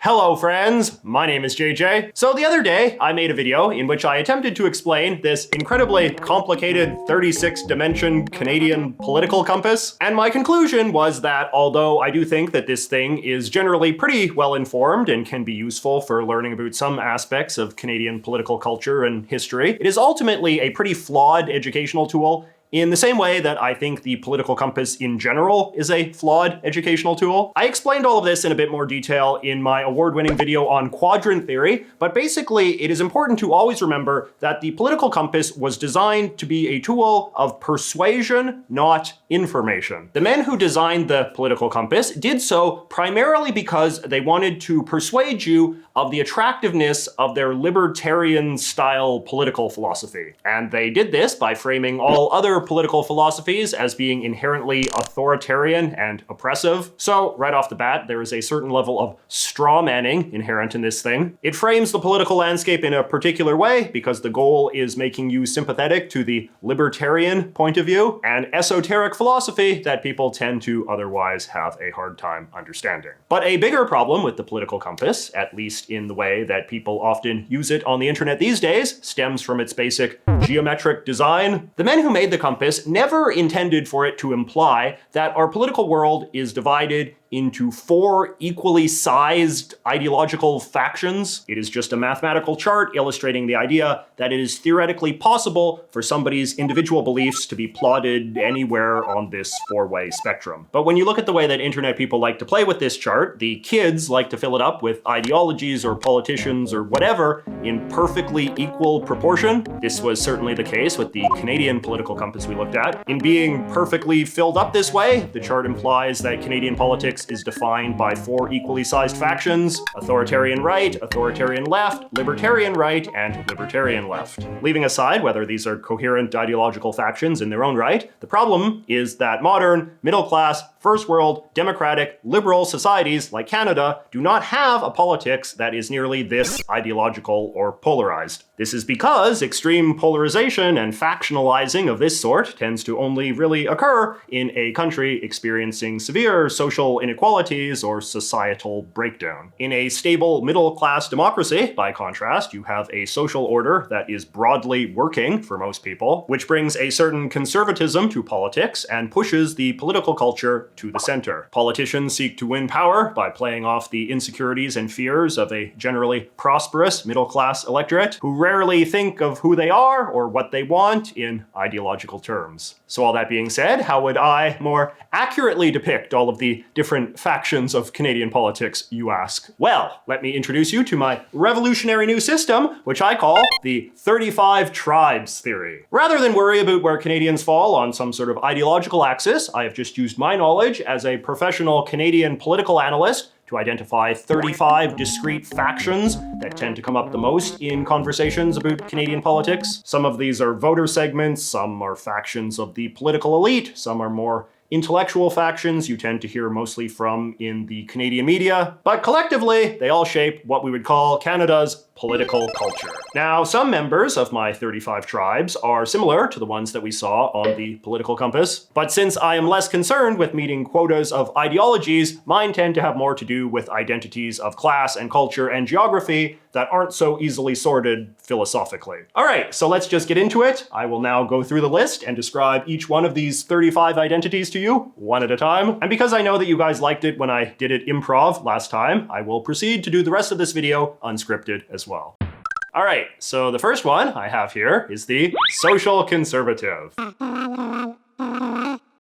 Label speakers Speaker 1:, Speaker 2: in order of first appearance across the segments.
Speaker 1: Hello friends, my name is JJ. So the other day, I made a video in which I attempted to explain this incredibly complicated 36-dimension Canadian political compass, and my conclusion was that although I do think that this thing is generally pretty well informed and can be useful for learning about some aspects of Canadian political culture and history, it is ultimately a pretty flawed educational tool in the same way that I think the political compass in general is a flawed educational tool. I explained all of this in a bit more detail in my award-winning video on quadrant theory, but basically it is important to always remember that the political compass was designed to be a tool of persuasion, not information. The men who designed the political compass did so primarily because they wanted to persuade you of the attractiveness of their libertarian-style political philosophy. And they did this by framing all other political philosophies as being inherently authoritarian and oppressive. So, right off the bat, there is a certain level of straw-manning inherent in this thing. It frames the political landscape in a particular way because the goal is making you sympathetic to the libertarian point of view, an esoteric philosophy that people tend to otherwise have a hard time understanding. But a bigger problem with the political compass, at least in the way that people often use it on the internet these days, stems from its basic geometric design. The men who made the compass never intended for it to imply that our political world is divided into 4 equally sized ideological factions. It is just a mathematical chart illustrating the idea that it is theoretically possible for somebody's individual beliefs to be plotted anywhere on this 4-way spectrum. But when you look at the way that internet people like to play with this chart, the kids like to fill it up with ideologies or politicians or whatever in perfectly equal proportion. This was certainly the case with the Canadian political compass we looked at. In being perfectly filled up this way, the chart implies that Canadian politics is defined by 4 equally sized factions: authoritarian right, authoritarian left, libertarian right, and libertarian left. Leaving aside whether these are coherent ideological factions in their own right, the problem is that modern, middle-class, first world, democratic, liberal societies like Canada do not have a politics that is nearly this ideological or polarized. This is because extreme polarization and factionalizing of this sort tends to only really occur in a country experiencing severe social inequalities or societal breakdown. In a stable middle-class democracy, by contrast, you have a social order that is broadly working for most people, which brings a certain conservatism to politics and pushes the political culture to the center. Politicians seek to win power by playing off the insecurities and fears of a generally prosperous middle-class electorate who rarely think of who they are or what they want in ideological terms. So all that being said, how would I more accurately depict all of the different factions of Canadian politics, you ask? Well, let me introduce you to my revolutionary new system, which I call the 35 Tribes theory. Rather than worry about where Canadians fall on some sort of ideological axis, I have just used my knowledge as a professional Canadian political analyst to identify 35 discrete factions that tend to come up the most in conversations about Canadian politics. Some of these are voter segments, some are factions of the political elite, some are more intellectual factions you tend to hear mostly from in the Canadian media, but collectively, they all shape what we would call Canada's political culture. Now, some members of my 35 tribes are similar to the ones that we saw on the political compass, but since I am less concerned with meeting quotas of ideologies, mine tend to have more to do with identities of class and culture and geography that aren't so easily sorted philosophically. All right, so let's just get into it. I will now go through the list and describe each one of these 35 identities to you, one at a time. And because I know that you guys liked it when I did it improv last time, I will proceed to do the rest of this video unscripted as well. All right, so the first one I have here is the social conservative.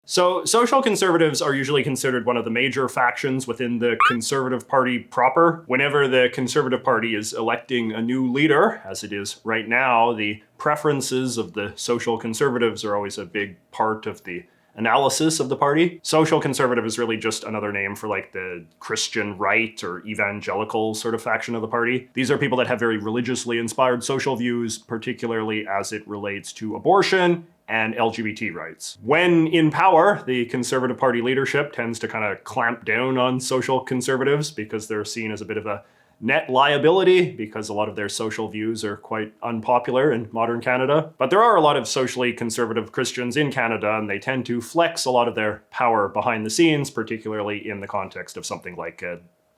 Speaker 1: So social conservatives are usually considered one of the major factions within the Conservative Party proper. Whenever the Conservative Party is electing a new leader, as it is right now, the preferences of the social conservatives are always a big part of the analysis of the party. Social conservative is really just another name for like the Christian right or evangelical sort of faction of the party. These are people that have very religiously inspired social views, particularly as it relates to abortion and LGBT rights. When in power, the Conservative Party leadership tends to kind of clamp down on social conservatives because they're seen as a bit of a net liability because a lot of their social views are quite unpopular in modern Canada. But there are a lot of socially conservative Christians in Canada, and they tend to flex a lot of their power behind the scenes, particularly in the context of something like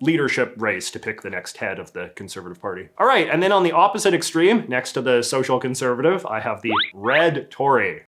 Speaker 1: leadership race to pick the next head of the Conservative Party. All right, and then on the opposite extreme, next to the social conservative, I have the red Tory.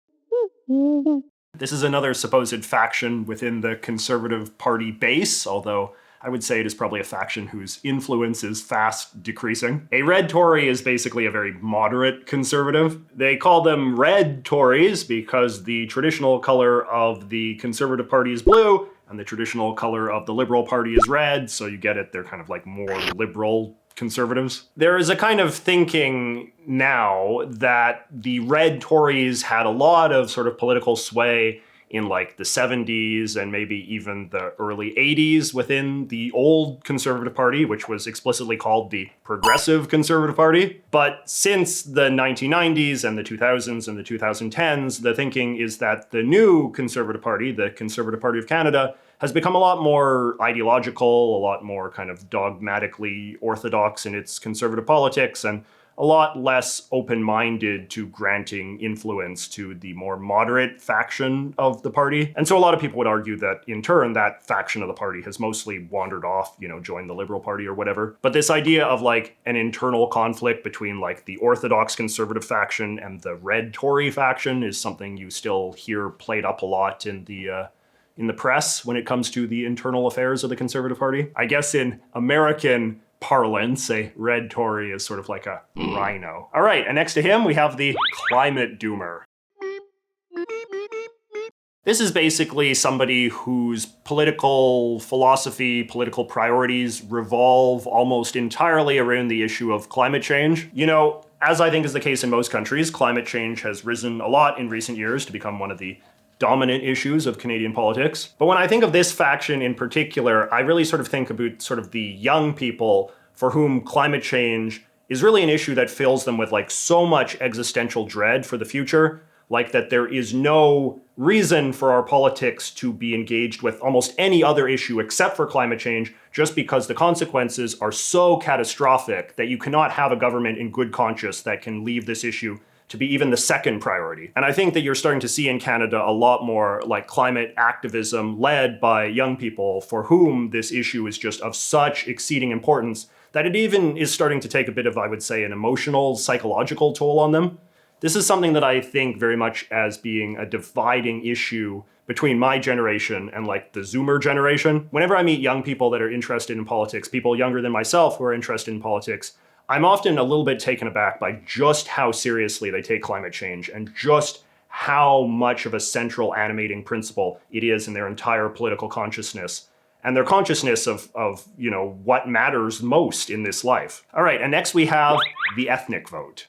Speaker 1: This is another supposed faction within the Conservative Party base, although I would say it is probably a faction whose influence is fast decreasing. A red Tory is basically a very moderate conservative. They call them red Tories because the traditional color of the Conservative Party is blue, and the traditional color of the Liberal Party is red, so you get it, they're kind of like more liberal conservatives. There is a kind of thinking now that the red Tories had a lot of sort of political sway in like the 70s and maybe even the early 80s within the old Conservative Party, which was explicitly called the Progressive Conservative Party. But since the 1990s and the 2000s and the 2010s, the thinking is that the new Conservative Party, the Conservative Party of Canada, has become a lot more ideological, a lot more kind of dogmatically orthodox in its conservative politics, and a lot less open-minded to granting influence to the more moderate faction of the party. And so a lot of people would argue that, in turn, that faction of the party has mostly wandered off, joined the Liberal Party or whatever. But this idea of like an internal conflict between like the Orthodox Conservative faction and the red Tory faction is something you still hear played up a lot in the press when it comes to the internal affairs of the Conservative Party. I guess in American parlance, a red Tory is sort of like a rhino. All right, and next to him, we have the climate doomer. This is basically somebody whose political philosophy, political priorities revolve almost entirely around the issue of climate change. As I think is the case in most countries, climate change has risen a lot in recent years to become one of the dominant issues of Canadian politics. But when I think of this faction in particular, I really sort of think about sort of the young people for whom climate change is really an issue that fills them with like so much existential dread for the future, like that there is no reason for our politics to be engaged with almost any other issue except for climate change, just because the consequences are so catastrophic that you cannot have a government in good conscience that can leave this issue to be even the second priority. And I think that you're starting to see in Canada a lot more like climate activism led by young people for whom this issue is just of such exceeding importance that it even is starting to take a bit of, I would say, an emotional, psychological toll on them. This is something that I think very much as being a dividing issue between my generation and like the Zoomer generation. Whenever I meet young people that are interested in politics, people younger than myself who are interested in politics, I'm often a little bit taken aback by just how seriously they take climate change and just how much of a central animating principle it is in their entire political consciousness and their consciousness of what matters most in this life. All right, and next we have the ethnic vote.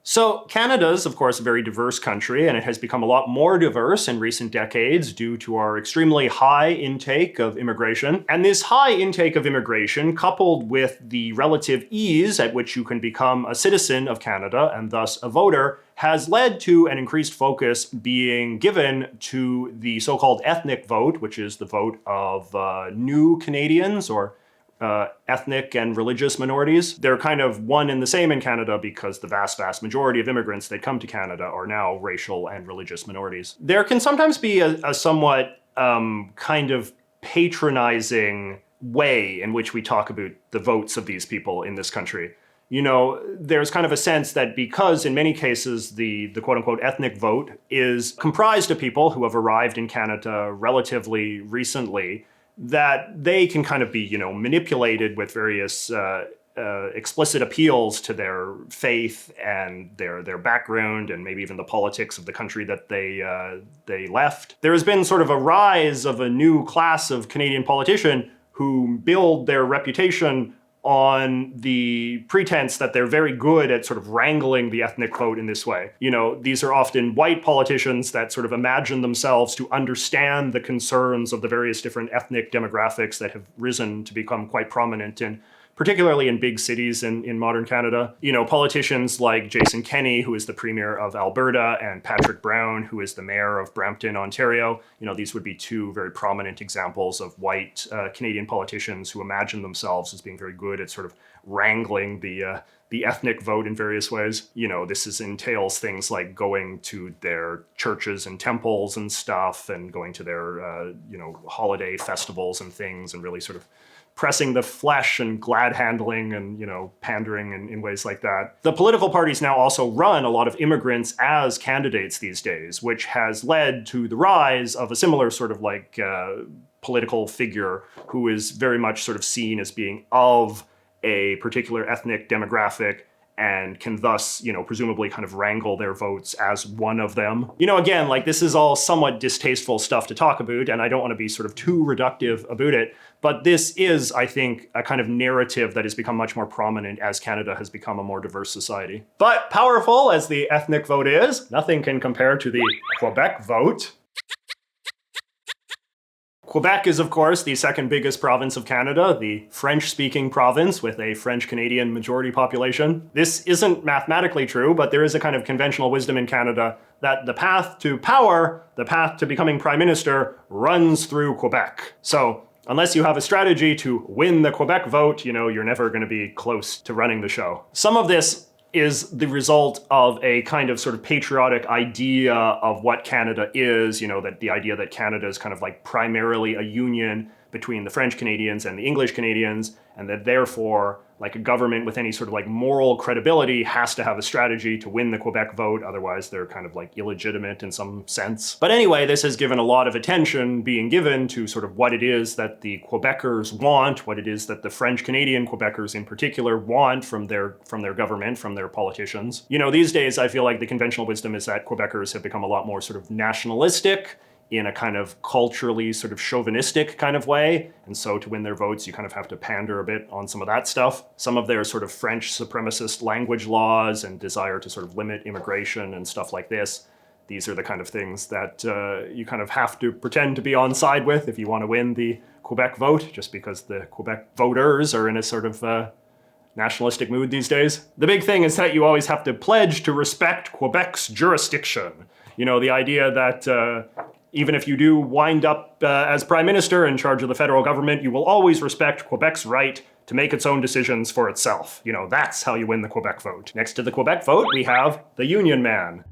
Speaker 1: So Canada's, of course, a very diverse country, and it has become a lot more diverse in recent decades due to our extremely high intake of immigration. And this high intake of immigration, coupled with the relative ease at which you can become a citizen of Canada and thus a voter, has led to an increased focus being given to the so-called ethnic vote, which is the vote of new Canadians or ethnic and religious minorities. They're kind of one and the same in Canada because the vast majority of immigrants that come to Canada are now racial and religious minorities. There can sometimes be a somewhat kind of patronizing way in which we talk about the votes of these people in this country. There's kind of a sense that because in many cases the quote-unquote ethnic vote is comprised of people who have arrived in Canada relatively recently, that they can kind of be, manipulated with various explicit appeals to their faith and their background and maybe even the politics of the country that they left. There has been sort of a rise of a new class of Canadian politician who build their reputation on the pretense that they're very good at sort of wrangling the ethnic vote in this way. These are often white politicians that sort of imagine themselves to understand the concerns of the various different ethnic demographics that have risen to become quite prominent in particularly in big cities in modern Canada. You know, politicians like Jason Kenney, who is the Premier of Alberta, and Patrick Brown, who is the Mayor of Brampton, Ontario. You know, these would be two very prominent examples of white Canadian politicians who imagine themselves as being very good at sort of wrangling the ethnic vote in various ways. You know, this entails things like going to their churches and temples and stuff, and going to their, you know, holiday festivals and things, and really sort of pressing the flesh and glad handling and, you know, pandering in ways like that. The political parties now also run a lot of immigrants as candidates these days, which has led to the rise of a similar sort of like political figure who is very much sort of seen as being of a particular ethnic demographic and can thus, you know, presumably kind of wrangle their votes as one of them. You know, again, like this is all somewhat distasteful stuff to talk about, and I don't want to be sort of too reductive about it, but this is, I think, a kind of narrative that has become much more prominent as Canada has become a more diverse society. But powerful as the ethnic vote is, nothing can compare to the Quebec vote. Quebec is, of course, the second biggest province of Canada, the French-speaking province with a French-Canadian majority population. This isn't mathematically true, but there is a kind of conventional wisdom in Canada that the path to power, the path to becoming prime minister, runs through Quebec. So unless you have a strategy to win the Quebec vote, you know, you're never going to be close to running the show. Some of this is the result of a kind of sort of patriotic idea of what Canada is, you know, that the idea that Canada is kind of like primarily a union between the French Canadians and the English Canadians, and that therefore, like a government with any sort of like moral credibility has to have a strategy to win the Quebec vote, otherwise they're kind of like illegitimate in some sense. But anyway, this has given a lot of attention being given to sort of what it is that the Quebecers want, what it is that the French Canadian Quebecers in particular want from their government, from their politicians. You know, these days I feel like the conventional wisdom is that Quebecers have become a lot more sort of nationalistic, in a kind of culturally sort of chauvinistic kind of way. And so to win their votes, you kind of have to pander a bit on some of that stuff. Some of their sort of French supremacist language laws and desire to sort of limit immigration and stuff like this. These are the kind of things that you kind of have to pretend to be on side with if you want to win the Quebec vote, just because the Quebec voters are in a sort of nationalistic mood these days. The big thing is that you always have to pledge to respect Quebec's jurisdiction. You know, the idea that even if you do wind up as prime minister in charge of the federal government, you will always respect Quebec's right to make its own decisions for itself. You know, that's how you win the Quebec vote. Next to the Quebec vote, we have the Union Man.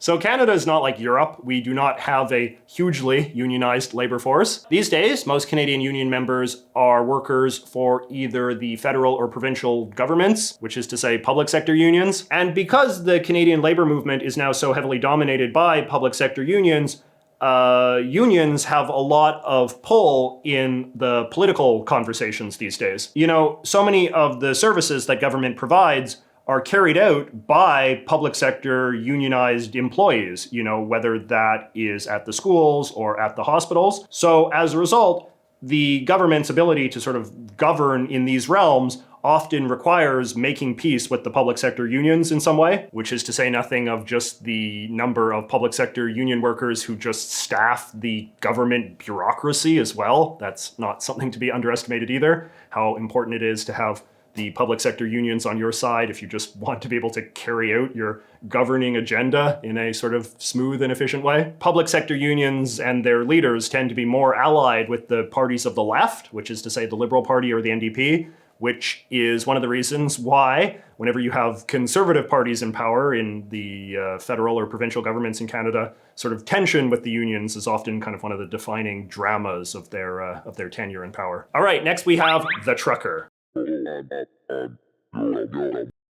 Speaker 1: So Canada is not like Europe. We do not have a hugely unionized labor force. These days, most Canadian union members are workers for either the federal or provincial governments, which is to say public sector unions. And because the Canadian labor movement is now so heavily dominated by public sector unions, unions have a lot of pull in the political conversations these days. You know, so many of the services that government provides are carried out by public sector unionized employees, you know, whether that is at the schools or at the hospitals. So as a result, the government's ability to sort of govern in these realms often requires making peace with the public sector unions in some way, which is to say nothing of just the number of public sector union workers who just staff the government bureaucracy as well. That's not something to be underestimated either, how important it is to have the public sector unions on your side if you just want to be able to carry out your governing agenda in a sort of smooth and efficient way. Public sector unions and their leaders tend to be more allied with the parties of the left, which is to say the Liberal Party or the NDP, which is one of the reasons why whenever you have conservative parties in power in the federal or provincial governments in Canada, sort of tension with the unions is often kind of one of the defining dramas of their tenure in power. All right, next we have the trucker.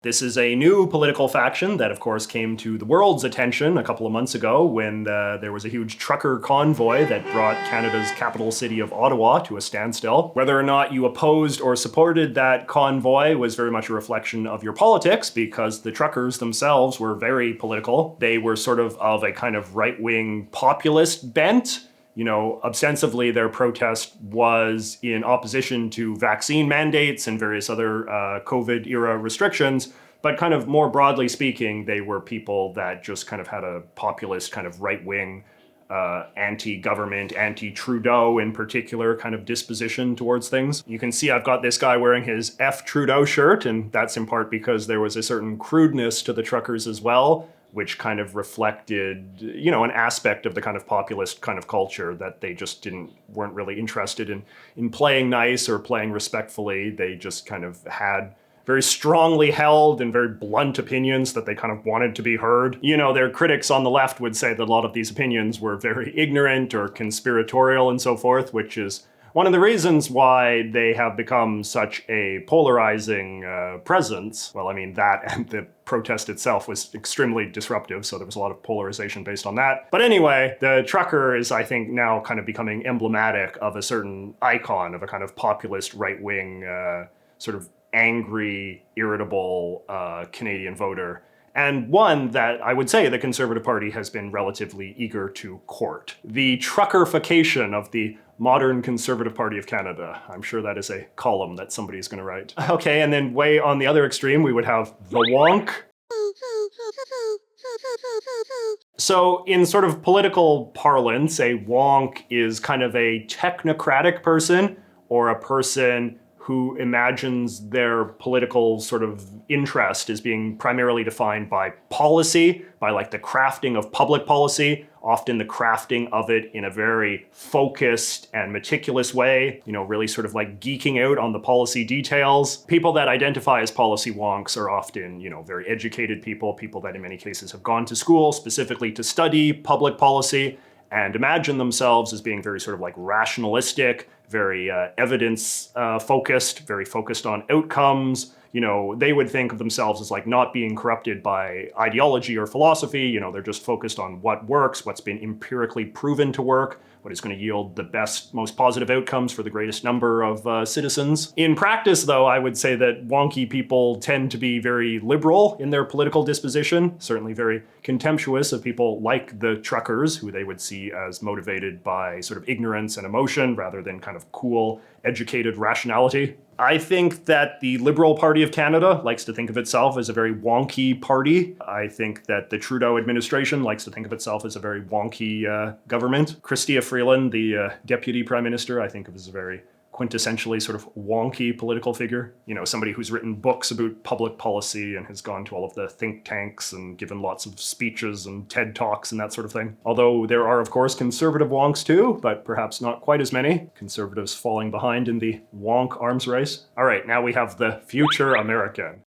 Speaker 1: This is a new political faction that, of course, came to the world's attention a couple of months ago when there was a huge trucker convoy that brought Canada's capital city of Ottawa to a standstill. Whether or not you opposed or supported that convoy was very much a reflection of your politics, because the truckers themselves were very political. They were sort of a kind of right-wing populist bent. You know, ostensibly their protest was in opposition to vaccine mandates and various other COVID-era restrictions, but kind of more broadly speaking, they were people that just kind of had a populist kind of right-wing anti-government, anti-Trudeau in particular kind of disposition towards things. You can see I've got this guy wearing his F Trudeau shirt, and that's in part because there was a certain crudeness to the truckers as well, which kind of reflected, you know, an aspect of the kind of populist kind of culture that they just weren't really interested in playing nice or playing respectfully. They just kind of had very strongly held and very blunt opinions that they kind of wanted to be heard. You know, their critics on the left would say that a lot of these opinions were very ignorant or conspiratorial and so forth, which is one of the reasons why they have become such a polarizing presence. Well, I mean, that and the protest itself was extremely disruptive, so there was a lot of polarization based on that. But anyway, the trucker is, I think, now kind of becoming emblematic of a certain icon of a kind of populist right-wing sort of angry, irritable Canadian voter, and one that I would say the Conservative Party has been relatively eager to court. The truckerification of the modern Conservative Party of Canada. I'm sure that is a column that somebody's gonna write. Okay, and then way on the other extreme, we would have the Wonk. So in sort of political parlance, a wonk is kind of a technocratic person, or a person who imagines their political sort of interest as being primarily defined by policy, by like the crafting of public policy, often the crafting of it in a very focused and meticulous way, you know, really sort of like geeking out on the policy details. People that identify as policy wonks are often, you know, very educated people that in many cases have gone to school specifically to study public policy and imagine themselves as being very sort of like rationalistic, very evidence focused, very focused on outcomes. You know, they would think of themselves as like not being corrupted by ideology or philosophy. You know, they're just focused on what works, what's been empirically proven to work, what is going to yield the best, most positive outcomes for the greatest number of citizens. In practice, though, I would say that wonky people tend to be very liberal in their political disposition, certainly very contemptuous of people like the truckers, who they would see as motivated by sort of ignorance and emotion rather than kind of cool, educated rationality. I think that the Liberal Party of Canada likes to think of itself as a very wonky party. I think that the Trudeau administration likes to think of itself as a very wonky government. Chrystia Freeland, the Deputy Prime Minister, I think of as a very quintessentially sort of wonky political figure. You know, somebody who's written books about public policy and has gone to all of the think tanks and given lots of speeches and TED Talks and that sort of thing. Although there are, of course, conservative wonks too, but perhaps not quite as many. Conservatives falling behind in the wonk arms race. All right, now we have the future American.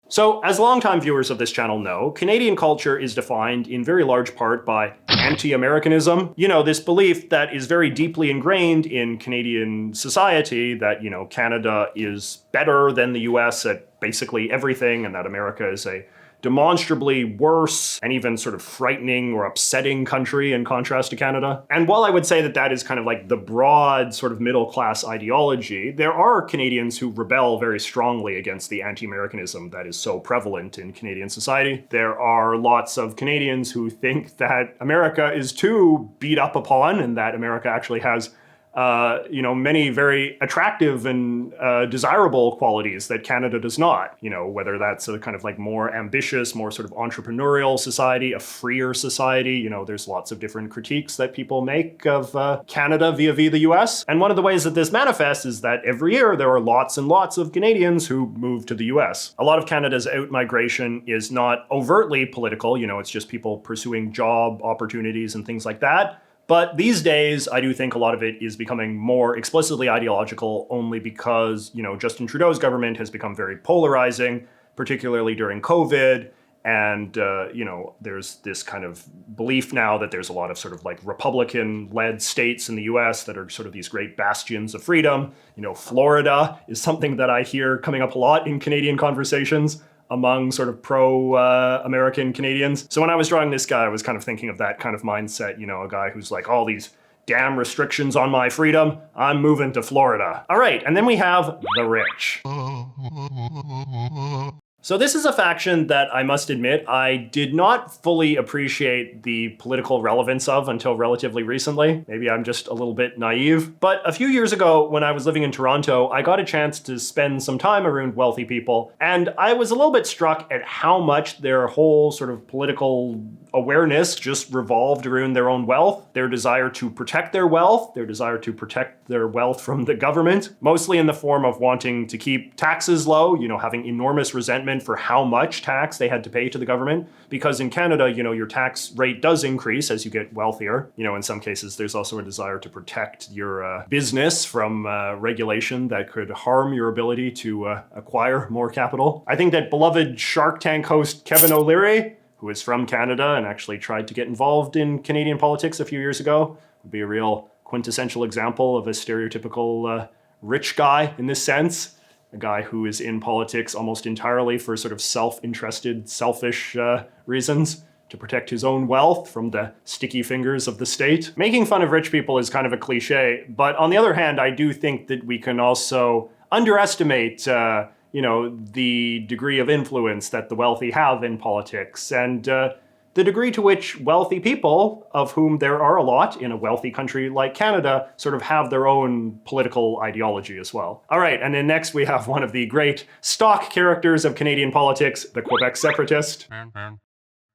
Speaker 1: So, as longtime viewers of this channel know, Canadian culture is defined in very large part by anti-Americanism. You know, this belief that is very deeply ingrained in Canadian society that, you know, Canada is better than the US at basically everything, and that America is a demonstrably worse and even sort of frightening or upsetting country in contrast to Canada. And while I would say that that is kind of like the broad sort of middle class ideology, there are Canadians who rebel very strongly against the anti-Americanism that is so prevalent in Canadian society. There are lots of Canadians who think that America is too beat up upon and that America actually has you know, many very attractive and desirable qualities that Canada does not. You know, whether that's a kind of like more ambitious, more sort of entrepreneurial society, a freer society. You know, there's lots of different critiques that people make of Canada vis-a-vis the US. And one of the ways that this manifests is that every year there are lots and lots of Canadians who move to the US. A lot of Canada's out-migration is not overtly political. You know, it's just people pursuing job opportunities and things like that. But these days, I do think a lot of it is becoming more explicitly ideological only because, you know, Justin Trudeau's government has become very polarizing, particularly during COVID. And, you know, there's this kind of belief now that there's a lot of sort of like Republican-led states in the US that are sort of these great bastions of freedom. You know, Florida is something that I hear coming up a lot in Canadian conversations among sort of pro-American Canadians. So when I was drawing this guy, I was kind of thinking of that kind of mindset, you know, a guy who's like, all these damn restrictions on my freedom, I'm moving to Florida. All right, and then we have the rich. So this is a faction that I must admit I did not fully appreciate the political relevance of until relatively recently. Maybe I'm just a little bit naive. But a few years ago, when I was living in Toronto, I got a chance to spend some time around wealthy people, and I was a little bit struck at how much their whole sort of political awareness just revolved around their own wealth, their desire to protect their wealth, their desire to protect their wealth from the government, mostly in the form of wanting to keep taxes low, having enormous resentment for how much tax they had to pay to the government. Because in Canada, your tax rate does increase as you get wealthier. In some cases, there's also a desire to protect your business from regulation that could harm your ability to acquire more capital. I think that beloved Shark Tank host Kevin O'Leary, who is from Canada and actually tried to get involved in Canadian politics a few years ago, would be a real quintessential example of a stereotypical rich guy in this sense. A guy who is in politics almost entirely for sort of self-interested, selfish reasons, to protect his own wealth from the sticky fingers of the state. Making fun of rich people is kind of a cliche, but on the other hand, I do think that we can also underestimate the degree of influence that the wealthy have in politics, and the degree to which wealthy people, of whom there are a lot in a wealthy country like Canada, sort of have their own political ideology as well. All right, and then next we have one of the great stock characters of Canadian politics, the Quebec Separatist.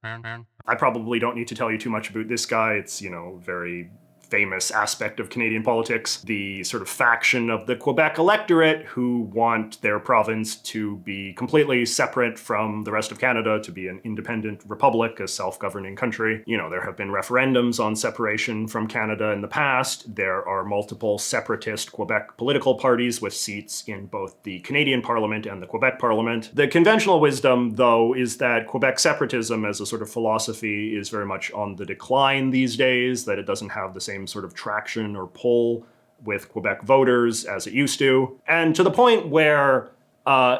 Speaker 1: I probably don't need to tell you too much about this guy. It's, very famous aspect of Canadian politics, the sort of faction of the Quebec electorate who want their province to be completely separate from the rest of Canada, to be an independent republic, a self-governing country. There have been referendums on separation from Canada in the past. There are multiple separatist Quebec political parties with seats in both the Canadian Parliament and the Quebec Parliament. The conventional wisdom, though, is that Quebec separatism as a sort of philosophy is very much on the decline these days, that it doesn't have the same sort of traction or pull with Quebec voters as it used to. And to the point where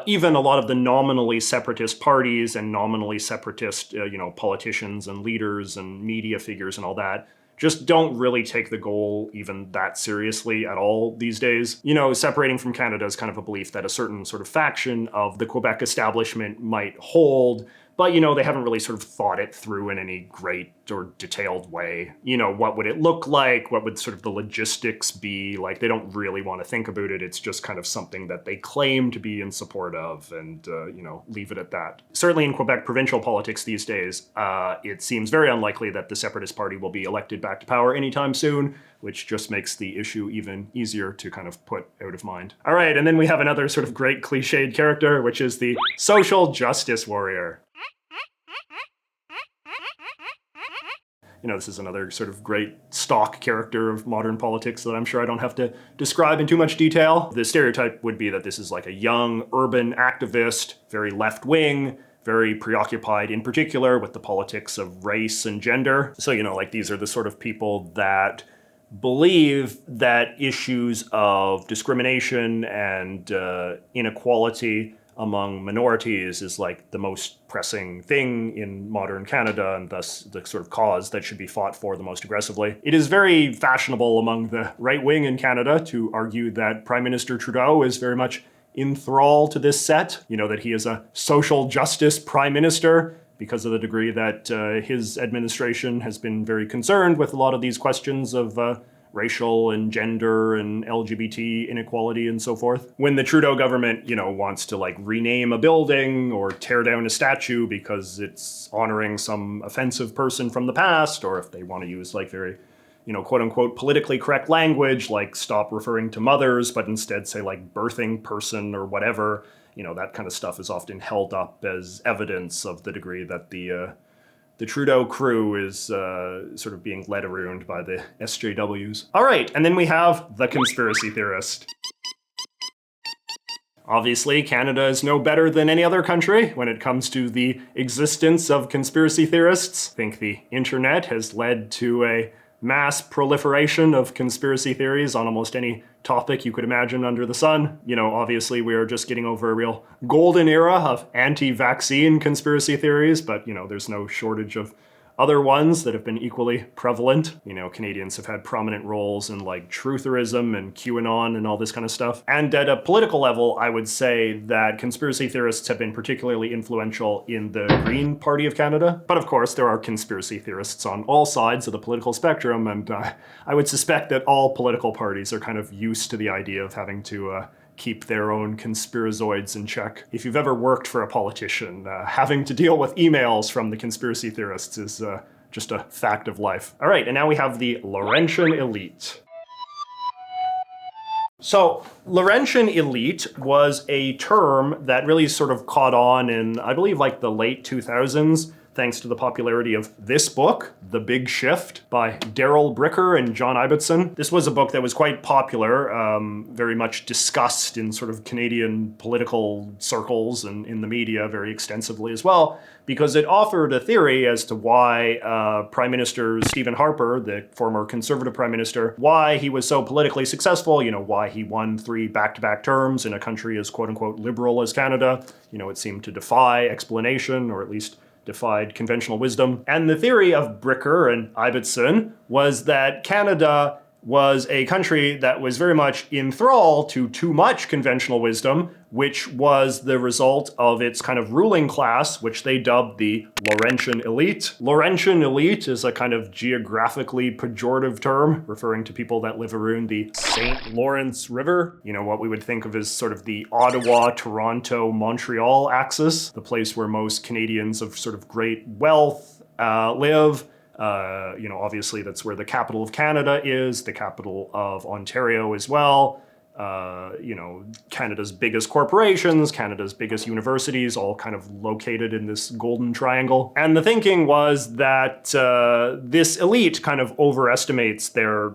Speaker 1: even a lot of the nominally separatist parties and nominally separatist, politicians and leaders and media figures and all that just don't really take the goal even that seriously at all these days. Separating from Canada is kind of a belief that a certain sort of faction of the Quebec establishment might hold, but, they haven't really sort of thought it through in any great or detailed way. What would it look like? What would sort of the logistics be? Like, they don't really want to think about it. It's just kind of something that they claim to be in support of and, leave it at that. Certainly in Quebec provincial politics these days, it seems very unlikely that the Separatist Party will be elected back to power anytime soon, which just makes the issue even easier to kind of put out of mind. All right, and then we have another sort of great cliched character, which is the social justice warrior. This is another sort of great stock character of modern politics that I'm sure I don't have to describe in too much detail. The stereotype would be that this is like a young urban activist, very left-wing, very preoccupied in particular with the politics of race and gender. So, these are the sort of people that believe that issues of discrimination and inequality among minorities is like the most pressing thing in modern Canada, and thus the sort of cause that should be fought for the most aggressively. It is very fashionable among the right wing in Canada to argue that Prime Minister Trudeau is very much in thrall to this set, that he is a social justice prime minister because of the degree that his administration has been very concerned with a lot of these questions of racial and gender and LGBT inequality and so forth. When the Trudeau government, wants to rename a building or tear down a statue because it's honoring some offensive person from the past, or if they want to use very, quote unquote politically correct language, like stop referring to mothers, but instead say birthing person or whatever, that kind of stuff is often held up as evidence of the degree that the Trudeau crew is sort of being led around by the SJWs. All right, and then we have the conspiracy theorist. Obviously, Canada is no better than any other country when it comes to the existence of conspiracy theorists. I think the internet has led to a mass proliferation of conspiracy theories on almost any topic you could imagine under the sun. Obviously we are just getting over a real golden era of anti-vaccine conspiracy theories, but there's no shortage of other ones that have been equally prevalent. You know, Canadians have had prominent roles in like trutherism and QAnon and all this kind of stuff. And at a political level, I would say that conspiracy theorists have been particularly influential in the Green Party of Canada. But of course, there are conspiracy theorists on all sides of the political spectrum, and I would suspect that all political parties are kind of used to the idea of having to keep their own conspirazoids in check. If you've ever worked for a politician, having to deal with emails from the conspiracy theorists is just a fact of life. All right, and now we have the Laurentian Elite. So, Laurentian Elite was a term that really sort of caught on in, I believe, like the late 2000s, thanks to the popularity of this book, The Big Shift, by Daryl Bricker and John Ibbotson. This was a book that was quite popular, very much discussed in sort of Canadian political circles and in the media very extensively as well, because it offered a theory as to why Prime Minister Stephen Harper, the former Conservative Prime Minister, why he was so politically successful, you know, why he won 3 back-to-back terms in a country as quote-unquote liberal as Canada. You know, it seemed to defy explanation, or at least defied conventional wisdom. And the theory of Bricker and Ibbotson was that Canada was a country that was very much in thrall to too much conventional wisdom, which was the result of its kind of ruling class, which they dubbed the Laurentian Elite. Laurentian Elite is a kind of geographically pejorative term referring to people that live around the St. Lawrence River. You know, what we would think of as sort of the Ottawa, Toronto, Montreal axis, the place where most Canadians of sort of great wealth live. You know, obviously that's where the capital of Canada is, the capital of Ontario as well. You know, Canada's biggest corporations, Canada's biggest universities, all kind of located in this golden triangle. And the thinking was that this elite kind of overestimates their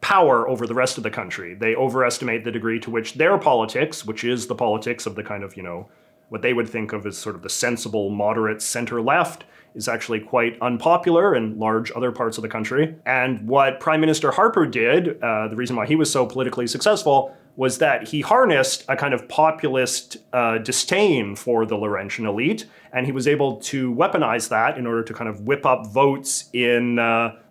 Speaker 1: power over the rest of the country. They overestimate the degree to which their politics, which is the politics of the kind of, you know, what they would think of as sort of the sensible, moderate center-left, is actually quite unpopular in large other parts of the country. And what Prime Minister Harper did, the reason why he was so politically successful, was that he harnessed a kind of populist disdain for the Laurentian elite, and he was able to weaponize that in order to kind of whip up votes in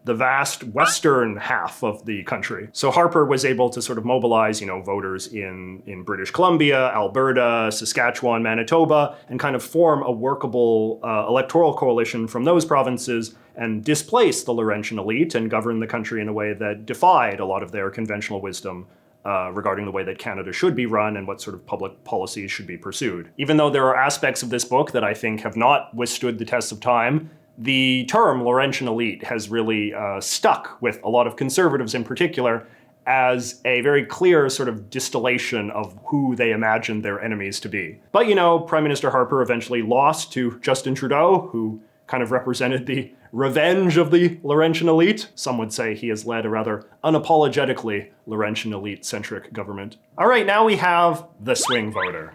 Speaker 1: the vast western half of the country. So Harper was able to sort of mobilize, you know, voters in British Columbia, Alberta, Saskatchewan, Manitoba, and kind of form a workable electoral coalition from those provinces and displace the Laurentian elite and govern the country in a way that defied a lot of their conventional wisdom regarding the way that Canada should be run and what sort of public policies should be pursued. Even though there are aspects of this book that I think have not withstood the test of time, the term Laurentian elite has really stuck with a lot of conservatives in particular as a very clear sort of distillation of who they imagined their enemies to be. But, you know, Prime Minister Harper eventually lost to Justin Trudeau, who kind of represented the revenge of the Laurentian elite. Some would say he has led a rather unapologetically Laurentian elite-centric government. All right, now we have the swing voter.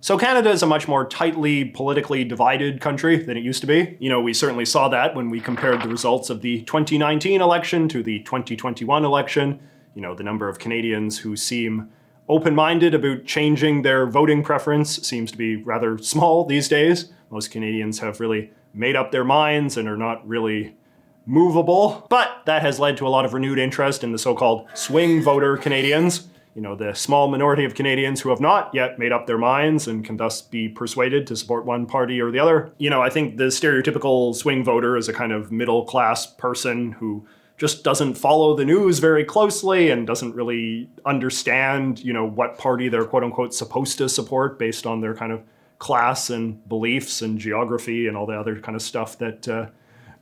Speaker 1: So Canada is a much more tightly politically divided country than it used to be. You know, we certainly saw that when we compared the results of the 2019 election to the 2021 election. You know, the number of Canadians who seem open-minded about changing their voting preference seems to be rather small these days. Most Canadians have really made up their minds and are not really movable. But that has led to a lot of renewed interest in the so-called swing voter Canadians. You know, the small minority of Canadians who have not yet made up their minds and can thus be persuaded to support one party or the other. You know, I think the stereotypical swing voter is a kind of middle-class person who just doesn't follow the news very closely and doesn't really understand, you know, what party they're quote-unquote supposed to support based on their kind of class and beliefs and geography and all the other kind of stuff that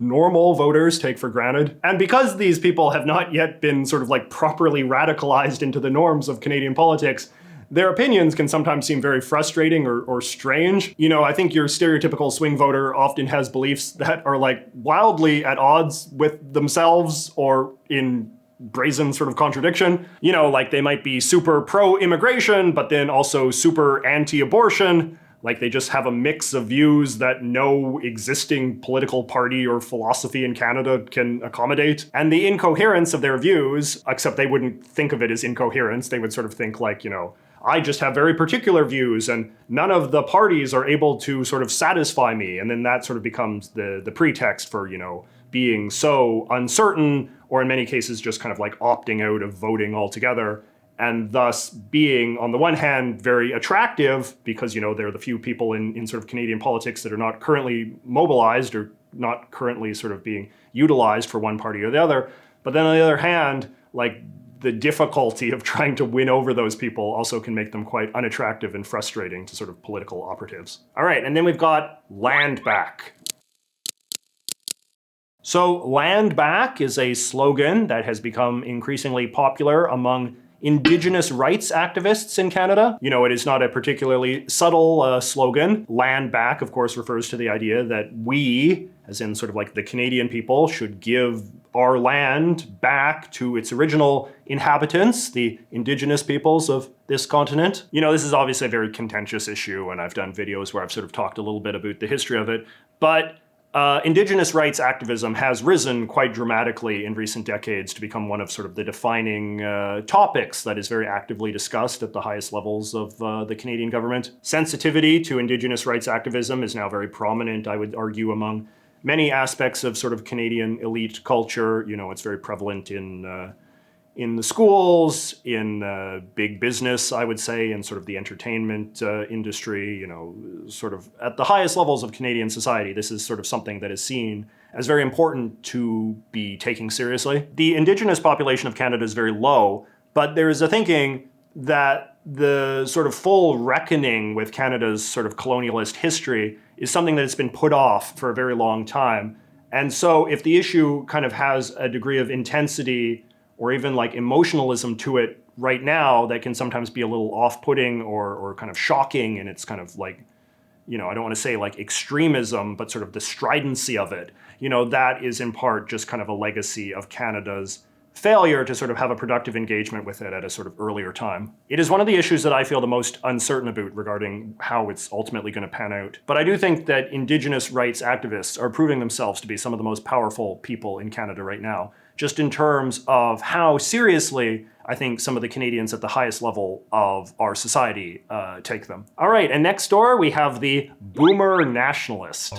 Speaker 1: normal voters take for granted. And because these people have not yet been sort of like properly radicalized into the norms of Canadian politics, their opinions can sometimes seem very frustrating or strange. You know, I think your stereotypical swing voter often has beliefs that are like wildly at odds with themselves or in brazen sort of contradiction. You know, like they might be super pro-immigration, but then also super anti-abortion. Like they just have a mix of views that no existing political party or philosophy in Canada can accommodate. And the incoherence of their views, except they wouldn't think of it as incoherence, they would sort of think like, you know, I just have very particular views and none of the parties are able to sort of satisfy me. And then that sort of becomes the pretext for, being so uncertain, or in many cases just kind of like opting out of voting altogether, and thus being, on the one hand, very attractive because, they're the few people in sort of Canadian politics that are not currently mobilized or not currently sort of being utilized for one party or the other. But then on the other hand, like the difficulty of trying to win over those people also can make them quite unattractive and frustrating to sort of political operatives. All right, and then we've got land back. So land back is a slogan that has become increasingly popular among Indigenous rights activists in Canada. It is not a particularly subtle slogan. Land back, of course, refers to the idea that we, as in sort of like the Canadian people, should give our land back to its original inhabitants, the Indigenous peoples of this continent. This is obviously a very contentious issue, and I've done videos where I've sort of talked a little bit about the history of it, but Indigenous rights activism has risen quite dramatically in recent decades to become one of sort of the defining topics that is very actively discussed at the highest levels of the Canadian government. Sensitivity to Indigenous rights activism is now very prominent, I would argue, among many aspects of sort of Canadian elite culture. It's very prevalent in the schools, in big business, I would say, in sort of the entertainment industry, sort of at the highest levels of Canadian society. This is sort of something that is seen as very important to be taken seriously. The Indigenous population of Canada is very low, but there is a thinking that the sort of full reckoning with Canada's sort of colonialist history is something that has been put off for a very long time. And so if the issue kind of has a degree of intensity or even like emotionalism to it right now that can sometimes be a little off-putting or kind of shocking, and it's kind of like, I don't want to say like extremism, but sort of the stridency of it, that is in part just kind of a legacy of Canada's failure to sort of have a productive engagement with it at a sort of earlier time. It is one of the issues that I feel the most uncertain about regarding how it's ultimately going to pan out. But I do think that Indigenous rights activists are proving themselves to be some of the most powerful people in Canada right now, just in terms of how seriously I think some of the Canadians at the highest level of our society take them. All right, and next door we have the Boomer Nationalist.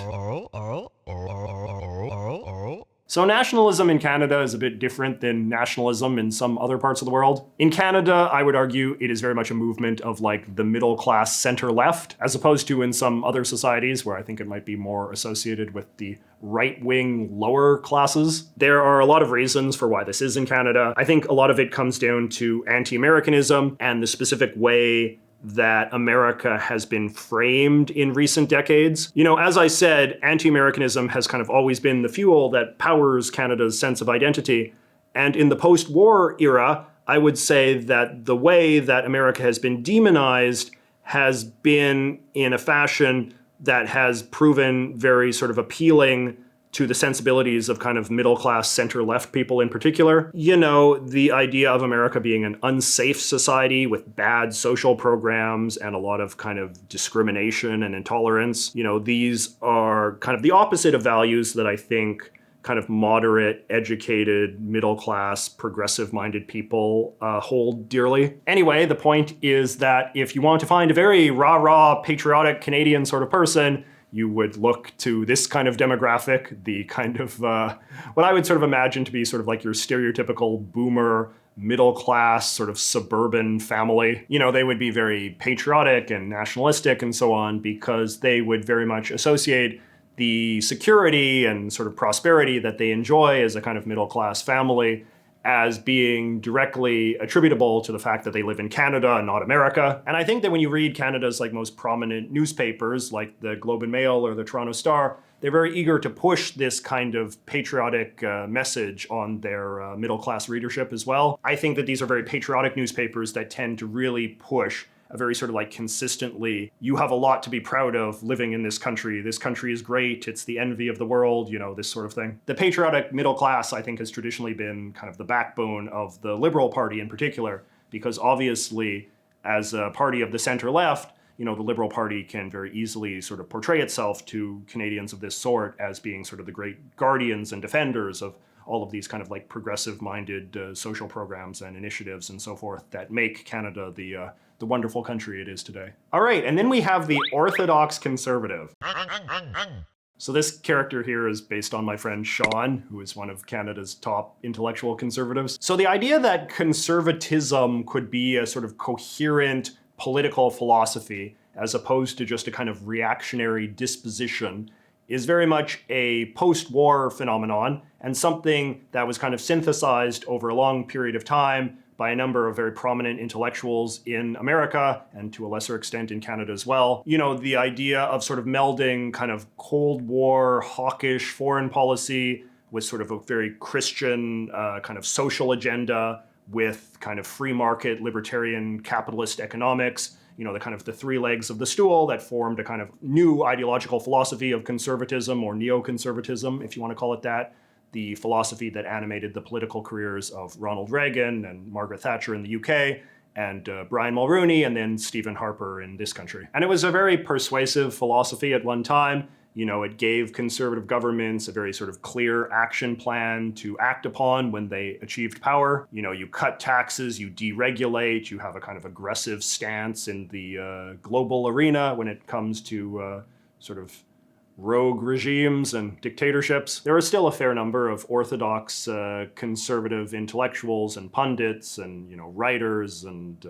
Speaker 1: So nationalism in Canada is a bit different than nationalism in some other parts of the world. In Canada, I would argue it is very much a movement of like the middle class center left, as opposed to in some other societies where I think it might be more associated with the right-wing lower classes. There are a lot of reasons for why this is in Canada. I think a lot of it comes down to anti-Americanism and the specific way that America has been framed in recent decades. As I said, anti-Americanism has kind of always been the fuel that powers Canada's sense of identity. And in the post-war era, I would say that the way that America has been demonized has been in a fashion that has proven very sort of appealing to the sensibilities of kind of middle-class center-left people in particular. The idea of America being an unsafe society with bad social programs and a lot of kind of discrimination and intolerance. These are kind of the opposite of values that I think kind of moderate, educated, middle-class, progressive-minded people hold dearly. Anyway, the point is that if you want to find a very rah-rah, patriotic Canadian sort of person, you would look to this kind of demographic, the kind of, what I would sort of imagine to be sort of like your stereotypical boomer, middle-class, sort of suburban family. They would be very patriotic and nationalistic and so on because they would very much associate the security and sort of prosperity that they enjoy as a kind of middle-class family as being directly attributable to the fact that they live in Canada and not America. And I think that when you read Canada's like most prominent newspapers, like the Globe and Mail or the Toronto Star, they're very eager to push this kind of patriotic message on their middle-class readership as well. I think that these are very patriotic newspapers that tend to really push a very sort of like consistently, you have a lot to be proud of living in this country. This country is great. It's the envy of the world, this sort of thing. The patriotic middle class, I think, has traditionally been kind of the backbone of the Liberal Party in particular, because obviously, as a party of the center left, the Liberal Party can very easily sort of portray itself to Canadians of this sort as being sort of the great guardians and defenders of all of these kind of like progressive-minded social programs and initiatives and so forth that make Canada the wonderful country it is today. All right, and then we have the Orthodox Conservative. So this character here is based on my friend Sean, who is one of Canada's top intellectual conservatives. So the idea that conservatism could be a sort of coherent political philosophy as opposed to just a kind of reactionary disposition is very much a post-war phenomenon and something that was kind of synthesized over a long period of time by a number of very prominent intellectuals in America and to a lesser extent in Canada as well. You know, the idea of sort of melding kind of Cold War, hawkish foreign policy with sort of a very Christian kind of social agenda with kind of free market, libertarian, capitalist economics, you know, the kind of the three legs of the stool that formed a kind of new ideological philosophy of conservatism or neoconservatism, if you want to call it that. The philosophy that animated the political careers of Ronald Reagan and Margaret Thatcher in the UK, and Brian Mulroney, and then Stephen Harper in this country. And it was a very persuasive philosophy at one time. You know, it gave conservative governments a very sort of clear action plan to act upon when they achieved power. You know, you cut taxes, you deregulate, you have a kind of aggressive stance in the global arena when it comes to sort of rogue regimes and dictatorships. There are still a fair number of orthodox conservative intellectuals and pundits and, you know, writers and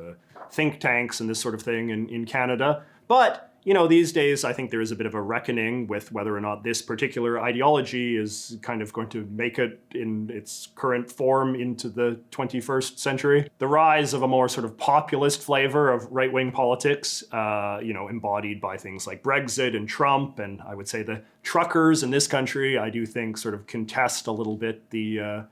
Speaker 1: think tanks and this sort of thing in Canada. But, you know, these days I think there is a bit of a reckoning with whether or not this particular ideology is kind of going to make it in its current form into the 21st century. The rise of a more sort of populist flavor of right-wing politics, you know, embodied by things like Brexit and Trump, and I would say the truckers in this country, I do think sort of contest a little bit the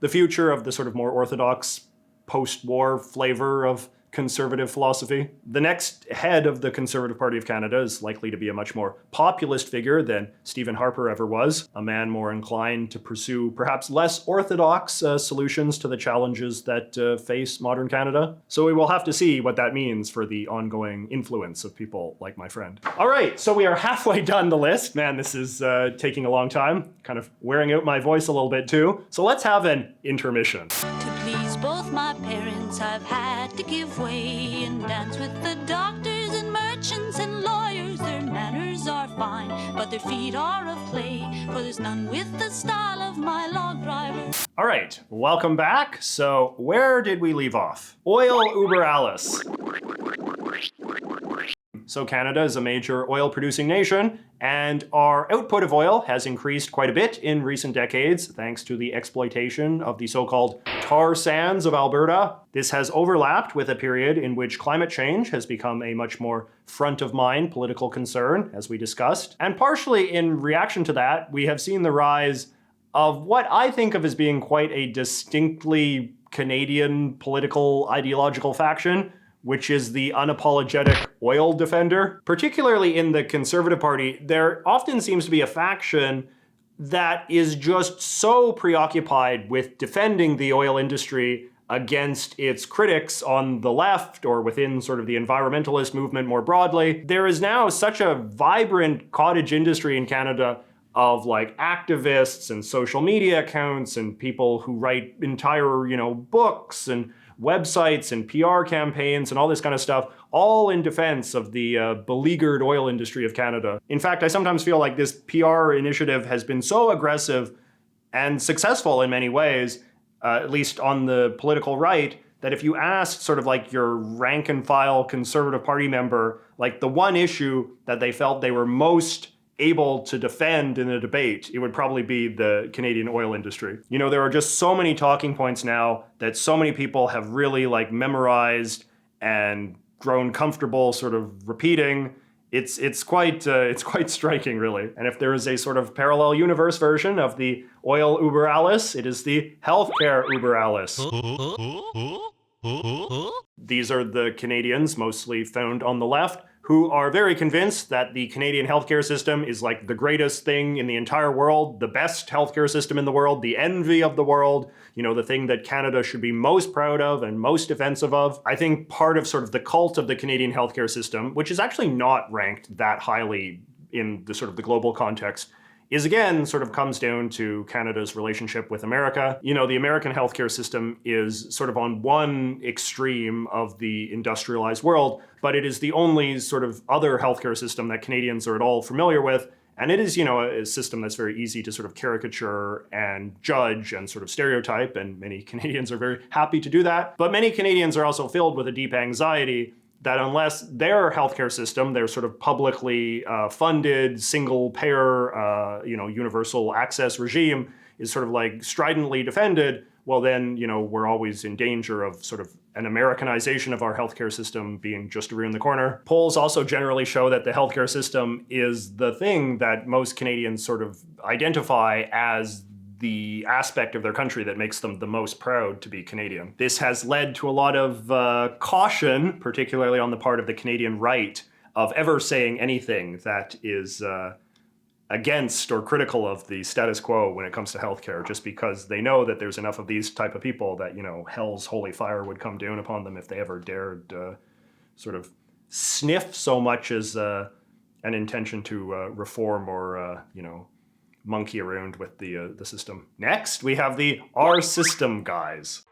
Speaker 1: future of the sort of more orthodox post-war flavor of conservative philosophy. The next head of the Conservative Party of Canada is likely to be a much more populist figure than Stephen Harper ever was, a man more inclined to pursue perhaps less orthodox solutions to the challenges that face modern Canada. So we will have to see what that means for the ongoing influence of people like my friend. All right, so we are halfway done the list. Man, this is taking a long time, kind of wearing out my voice a little bit too. So let's have an intermission.
Speaker 2: To please both my parents, I've had to give way and dance with the doctors and merchants and lawyers. Their manners are fine, but their feet are of clay, for there's none with the style of my log driver.
Speaker 1: All right, welcome back. So where did we leave off? Oil Über Alles. So Canada is a major oil-producing nation, and our output of oil has increased quite a bit in recent decades thanks to the exploitation of the so-called tar sands of Alberta. This has overlapped with a period in which climate change has become a much more front-of-mind political concern, as we discussed. And partially in reaction to that, we have seen the rise of what I think of as being quite a distinctly Canadian political ideological faction, which is the unapologetic oil defender. Particularly in the Conservative Party, there often seems to be a faction that is just so preoccupied with defending the oil industry against its critics on the left or within sort of the environmentalist movement more broadly. There is now such a vibrant cottage industry in Canada of like activists and social media accounts and people who write entire, you know, books and websites and PR campaigns and all this kind of stuff, all in defense of the beleaguered oil industry of Canada. In fact, I sometimes feel like this PR initiative has been so aggressive and successful in many ways, at least on the political right, that if you asked sort of like your rank and file Conservative Party member, like the one issue that they felt they were most able to defend in a debate, it would probably be the Canadian oil industry. You know, there are just so many talking points now that so many people have really like memorized and grown comfortable sort of repeating. It's quite striking, really. And if there is a sort of parallel universe version of the oil Über Alles, it is the healthcare Über Alles. These are the Canadians, mostly found on the left, who are very convinced that the Canadian healthcare system is like the greatest thing in the entire world, the best healthcare system in the world, the envy of the world, you know, the thing that Canada should be most proud of and most defensive of. I think part of sort of the cult of the Canadian healthcare system, which is actually not ranked that highly in the sort of the global context, is again sort of comes down to Canada's relationship with America. You know, the American healthcare system is sort of on one extreme of the industrialized world, but it is the only sort of other healthcare system that Canadians are at all familiar with. And it is, you know, a system that's very easy to sort of caricature and judge and sort of stereotype, and many Canadians are very happy to do that. But many Canadians are also filled with a deep anxiety that unless their healthcare system, their sort of publicly funded, single-payer, universal access regime is sort of like stridently defended, well then, you know, we're always in danger of sort of an Americanization of our healthcare system being just around the corner. Polls also generally show that the healthcare system is the thing that most Canadians sort of identify as the aspect of their country that makes them the most proud to be Canadian. This has led to a lot of caution, particularly on the part of the Canadian right, of ever saying anything that is against or critical of the status quo when it comes to healthcare, just because they know that there's enough of these type of people that, you know, hell's holy fire would come down upon them if they ever dared sort of sniff so much as an intention to reform or, monkey around with the system. Next, we have the Our System guys.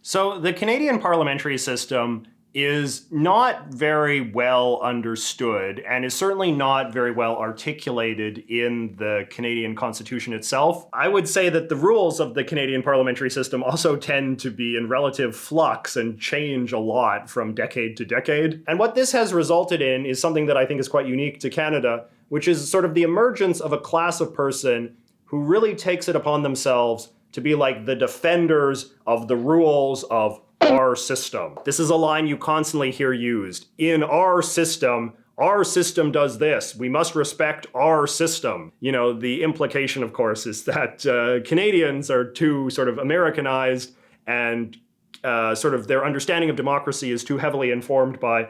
Speaker 1: So the Canadian parliamentary system is not very well understood and is certainly not very well articulated in the Canadian Constitution itself. I would say that the rules of the Canadian parliamentary system also tend to be in relative flux and change a lot from decade to decade. And what this has resulted in is something that I think is quite unique to Canada, which is sort of the emergence of a class of person who really takes it upon themselves to be like the defenders of the rules of our system. This is a line you constantly hear used. In our system does this. We must respect our system. You know, the implication, of course, is that Canadians are too sort of Americanized and sort of their understanding of democracy is too heavily informed by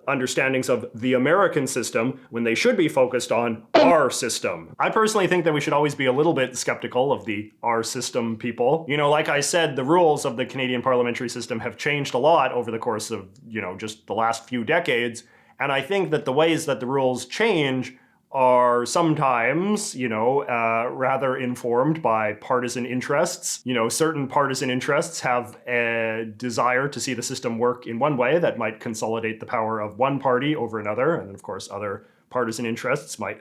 Speaker 1: understandings of the American system when they should be focused on our system. I personally think that we should always be a little bit skeptical of the our system people. You know, like I said, the rules of the Canadian parliamentary system have changed a lot over the course of, you know, just the last few decades. And I think that the ways that the rules change are sometimes, rather informed by partisan interests. You know, certain partisan interests have a desire to see the system work in one way that might consolidate the power of one party over another. And then, of course, other partisan interests might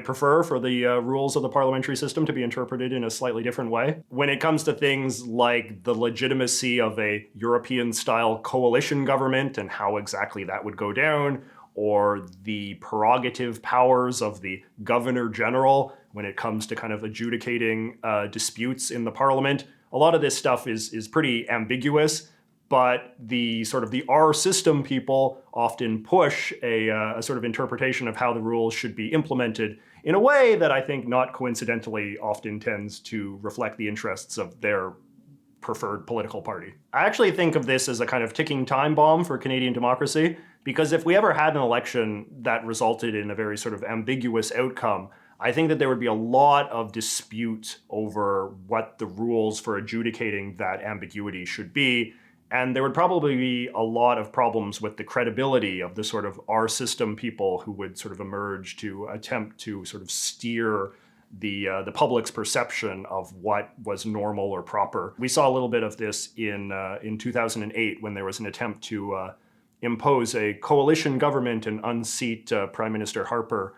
Speaker 1: prefer for the rules of the parliamentary system to be interpreted in a slightly different way. When it comes to things like the legitimacy of a European-style coalition government and how exactly that would go down, or the prerogative powers of the Governor General when it comes to kind of adjudicating disputes in the Parliament. A lot of this stuff is pretty ambiguous, but the sort of the our system people often push a sort of interpretation of how the rules should be implemented in a way that I think not coincidentally often tends to reflect the interests of their preferred political party. I actually think of this as a kind of ticking time bomb for Canadian democracy, because if we ever had an election that resulted in a very sort of ambiguous outcome, I think that there would be a lot of dispute over what the rules for adjudicating that ambiguity should be. And there would probably be a lot of problems with the credibility of the sort of our system people who would sort of emerge to attempt to sort of steer the public's perception of what was normal or proper. We saw a little bit of this in 2008 when there was an attempt to impose a coalition government and unseat Prime Minister Harper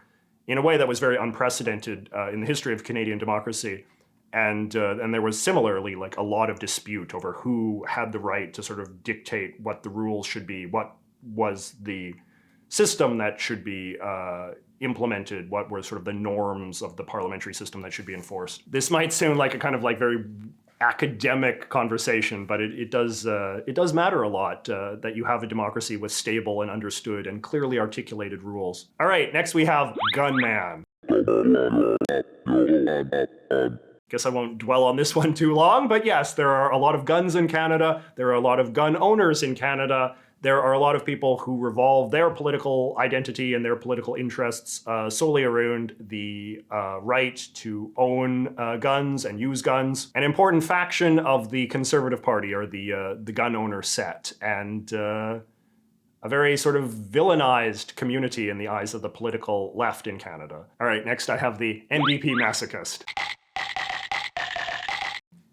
Speaker 1: in a way that was very unprecedented in the history of Canadian democracy. And there was similarly like a lot of dispute over who had the right to sort of dictate what the rules should be, what was the system that should be implemented, what were sort of the norms of the parliamentary system that should be enforced. This might sound like a kind of like very academic conversation, but it does matter a lot that you have a democracy with stable and understood and clearly articulated rules. All right, next we have gunman. Guess I won't dwell on this one too long, but yes, there are a lot of guns in Canada. There are a lot of gun owners in Canada. There are a lot of people who revolve their political identity and their political interests solely around the right to own guns and use guns. An important faction of the Conservative Party are the gun owner set. And a very sort of villainized community in the eyes of the political left in Canada. All right, next I have the NDP Masochist.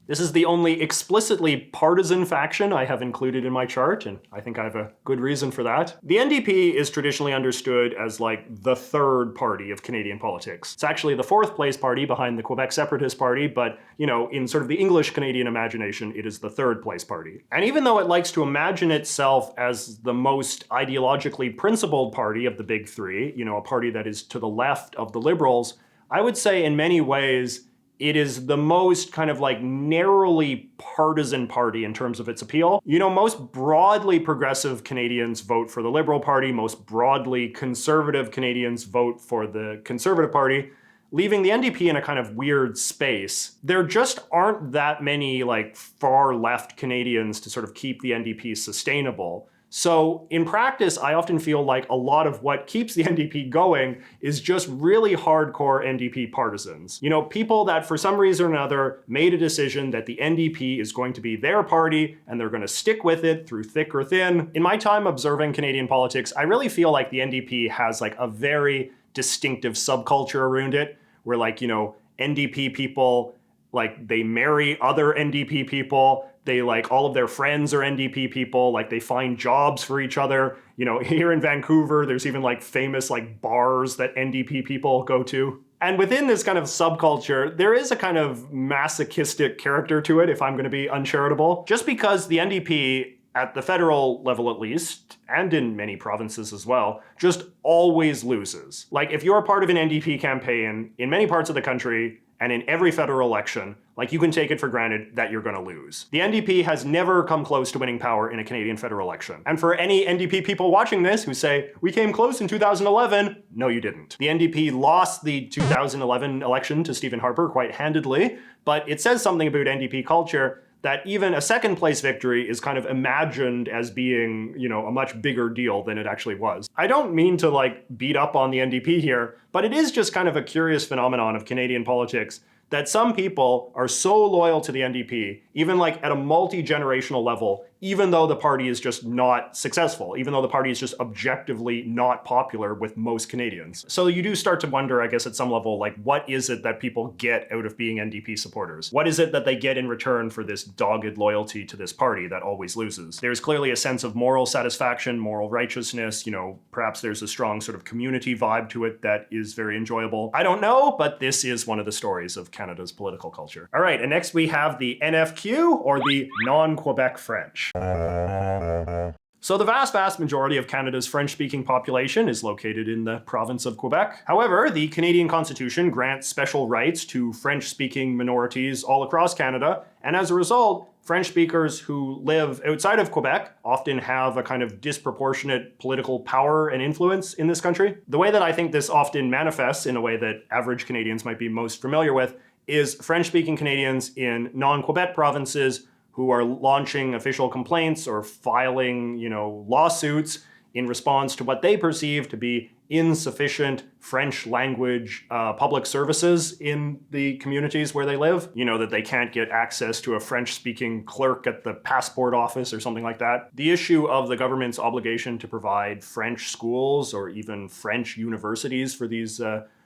Speaker 1: This is the only explicitly partisan faction I have included in my chart, and I think I have a good reason for that. The NDP is traditionally understood as like the third party of Canadian politics. It's actually the fourth place party behind the Quebec Separatist party, but you know, in sort of the English Canadian imagination, it is the third place party. And even though it likes to imagine itself as the most ideologically principled party of the big three, you know, a party that is to the left of the Liberals, I would say in many ways, it is the most kind of like narrowly partisan party in terms of its appeal. You know, most broadly progressive Canadians vote for the Liberal Party, most broadly conservative Canadians vote for the Conservative Party, leaving the NDP in a kind of weird space. There just aren't that many like far left Canadians to sort of keep the NDP sustainable. So in practice, I often feel like a lot of what keeps the NDP going is just really hardcore NDP partisans. You know, people that for some reason or another made a decision that the NDP is going to be their party and they're going to stick with it through thick or thin. In my time observing Canadian politics, I really feel like the NDP has like a very distinctive subculture around it, where like, you know, NDP people, like they marry other NDP people. They like all of their friends are NDP people, like they find jobs for each other. You know, here in Vancouver, there's even like famous like bars that NDP people go to. And within this kind of subculture, there is a kind of masochistic character to it, if I'm going to be uncharitable. Just because the NDP, at the federal level at least, and in many provinces as well, just always loses. Like if you're a part of an NDP campaign in many parts of the country, and in every federal election, like you can take it for granted that you're gonna lose. The NDP has never come close to winning power in a Canadian federal election. And for any NDP people watching this who say, we came close in 2011, no you didn't. The NDP lost the 2011 election to Stephen Harper quite handedly, but it says something about NDP culture that even a second place victory is kind of imagined as being, you know, a much bigger deal than it actually was. I don't mean to like beat up on the NDP here, but it is just kind of a curious phenomenon of Canadian politics that some people are so loyal to the NDP, even like at a multi-generational level, even though the party is just not successful, even though the party is just objectively not popular with most Canadians. So you do start to wonder, I guess at some level, like what is it that people get out of being NDP supporters? What is it that they get in return for this dogged loyalty to this party that always loses? There's clearly a sense of moral satisfaction, moral righteousness, you know, perhaps there's a strong sort of community vibe to it that is very enjoyable. I don't know, but this is one of the stories of Canada's political culture. All right, and next we have the NFQ, or the Non-Quebec French. So the vast majority of Canada's French-speaking population is located in the province of Quebec. However, the Canadian Constitution grants special rights to French-speaking minorities all across Canada, and as a result, French speakers who live outside of Quebec often have a kind of disproportionate political power and influence in this country. The way that I think this often manifests in a way that average Canadians might be most familiar with is French-speaking Canadians in non-Quebec provinces who are launching official complaints or filing, you know, lawsuits in response to what they perceive to be insufficient French language public services in the communities where they live. You know, that they can't get access to a French-speaking clerk at the passport office or something like that. The issue of the government's obligation to provide French schools or even French universities for these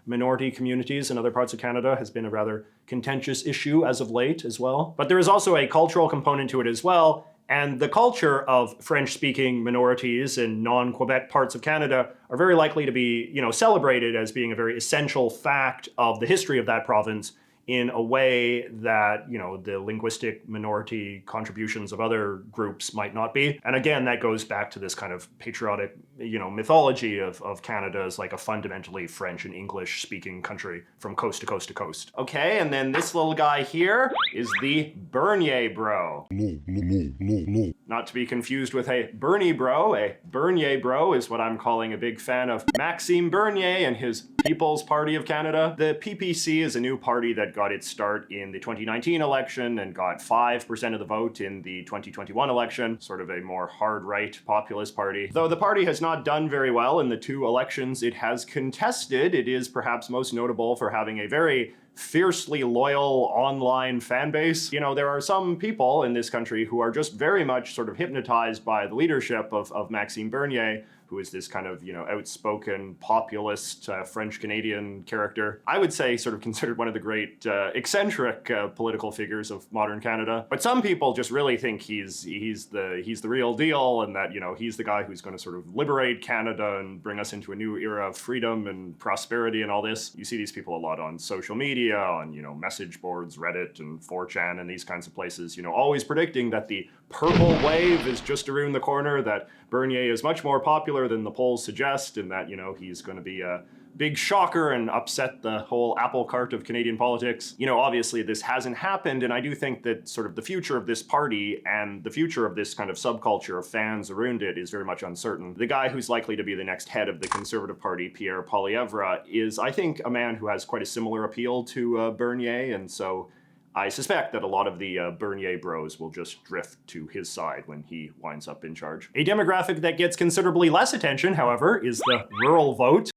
Speaker 1: minority communities in other parts of Canada has been a rather contentious issue as of late as well. But there is also a cultural component to it as well, and the culture of French-speaking minorities in non-Quebec parts of Canada are very likely to be, you know, celebrated as being a very essential fact of the history of that province in a way that, you know, the linguistic minority contributions of other groups might not be. And again, that goes back to this kind of patriotic, you know, mythology of Canada as like a fundamentally French and English speaking country from coast to coast to coast. Okay, and then this little guy here is the Bernier bro. No. Not to be confused with a Bernie bro. A Bernier bro is what I'm calling a big fan of Maxime Bernier and his People's Party of Canada. The PPC is a new party that got its start in the 2019 election and got 5% of the vote in the 2021 election, sort of a more hard-right populist party. Though the party has not done very well in the 2 elections it has contested, it is perhaps most notable for having a very fiercely loyal online fan base. You know, there are some people in this country who are just very much sort of hypnotized by the leadership of Maxime Bernier, who is this kind of, you know, outspoken, populist, French-Canadian character. I would say sort of considered one of the great eccentric political figures of modern Canada. But some people just really think he's the real deal, and that, you know, he's the guy who's going to sort of liberate Canada and bring us into a new era of freedom and prosperity and all this. You see these people a lot on social media, on, you know, message boards, Reddit and 4chan and these kinds of places, you know, always predicting that the purple wave is just around the corner, that Bernier is much more popular than the polls suggest, and that, you know, he's going to be a big shocker and upset the whole apple cart of Canadian politics. You know, obviously this hasn't happened, and I do think that sort of the future of this party and the future of this kind of subculture of fans around it is very much uncertain. The guy who's likely to be the next head of the Conservative Party, Pierre Poilievre, is, I think, a man who has quite a similar appeal to Bernier, and so I suspect that a lot of the Bernier bros will just drift to his side when he winds up in charge. A demographic that gets considerably less attention, however, is the rural vote.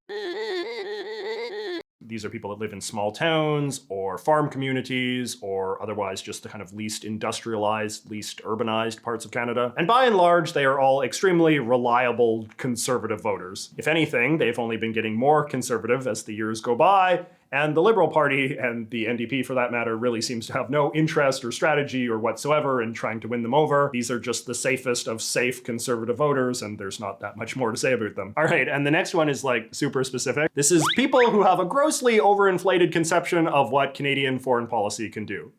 Speaker 1: These are people that live in small towns or farm communities or otherwise just the kind of least industrialized, least urbanized parts of Canada. And by and large, they are all extremely reliable conservative voters. If anything, they've only been getting more conservative as the years go by, and the Liberal Party, and the NDP for that matter, really seems to have no interest or strategy or whatsoever in trying to win them over. These are just the safest of safe conservative voters, and there's not that much more to say about them. All right, and the next one is like super specific. This is people who have a grossly overinflated conception of what Canadian foreign policy can do.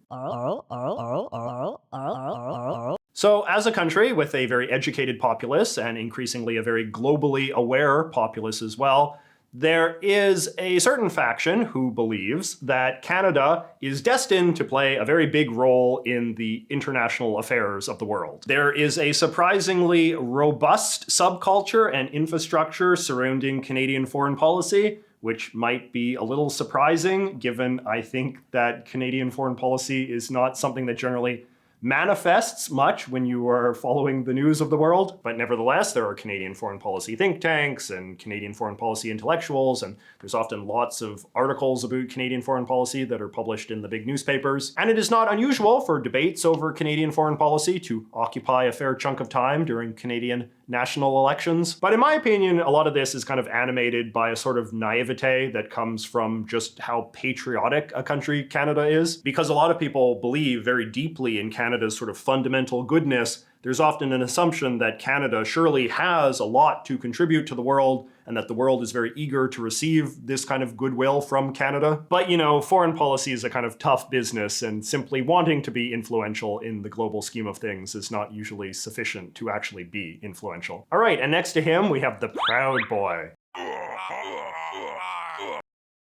Speaker 1: So as a country with a very educated populace and increasingly a very globally aware populace as well, there is a certain faction who believes that Canada is destined to play a very big role in the international affairs of the world. There is a surprisingly robust subculture and infrastructure surrounding Canadian foreign policy, which might be a little surprising given I think that Canadian foreign policy is not something that generally manifests much when you are following the news of the world. But nevertheless, there are Canadian foreign policy think tanks and Canadian foreign policy intellectuals, and there's often lots of articles about Canadian foreign policy that are published in the big newspapers. And it is not unusual for debates over Canadian foreign policy to occupy a fair chunk of time during Canadian national elections. But in my opinion, a lot of this is kind of animated by a sort of naivete that comes from just how patriotic a country Canada is. Because a lot of people believe very deeply in Canada's sort of fundamental goodness, there's often an assumption that Canada surely has a lot to contribute to the world and that the world is very eager to receive this kind of goodwill from Canada. But, you know, foreign policy is a kind of tough business, and simply wanting to be influential in the global scheme of things is not usually sufficient to actually be influential. All right, and next to him, we have the Proud Boy.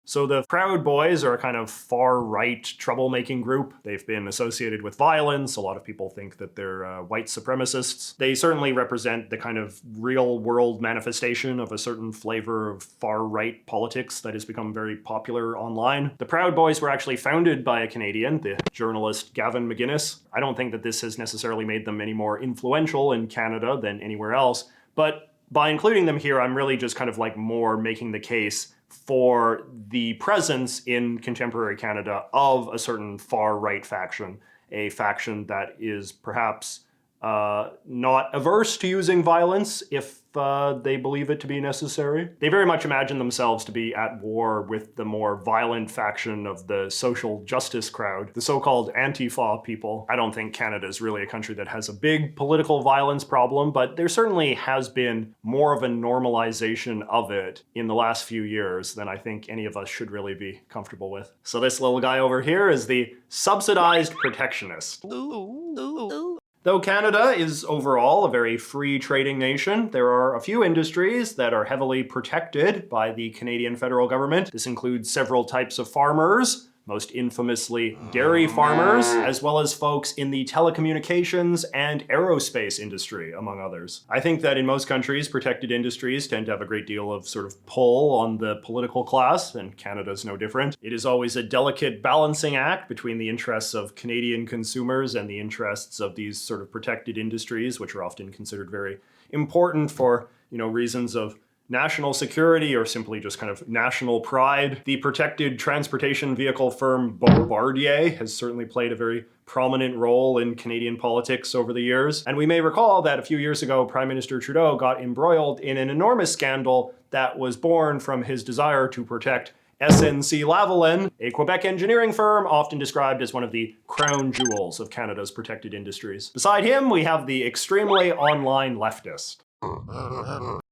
Speaker 1: So the Proud Boys are a kind of far-right troublemaking group. They've been associated with violence. A lot of people think that they're white supremacists. They certainly represent the kind of real-world manifestation of a certain flavor of far-right politics that has become very popular online. The Proud Boys were actually founded by a Canadian, the journalist Gavin McInnes. I don't think that this has necessarily made them any more influential in Canada than anywhere else, but by including them here, I'm really just kind of like more making the case for the presence in contemporary Canada of a certain far-right faction, a faction that is perhaps not averse to using violence if they believe it to be necessary. They very much imagine themselves to be at war with the more violent faction of the social justice crowd, the so-called Antifa people. I don't think Canada is really a country that has a big political violence problem, but there certainly has been more of a normalization of it in the last few years than I think any of us should really be comfortable with. So this little guy over here is the Subsidized Protectionist. Though Canada is overall a very free trading nation, there are a few industries that are heavily protected by the Canadian federal government. This includes several types of farmers, most infamously dairy farmers, as well as folks in the telecommunications and aerospace industry, among others. I think that in most countries, protected industries tend to have a great deal of sort of pull on the political class, and Canada's no different. It is always a delicate balancing act between the interests of Canadian consumers and the interests of these sort of protected industries, which are often considered very important for, reasons of national security or simply just kind of national pride. The protected transportation vehicle firm Bombardier has certainly played a very prominent role in Canadian politics over the years. And we may recall that a few years ago, Prime Minister Trudeau got embroiled in an enormous scandal that was born from his desire to protect SNC-Lavalin, a Quebec engineering firm often described as one of the crown jewels of Canada's protected industries. Beside him, we have the extremely online leftist.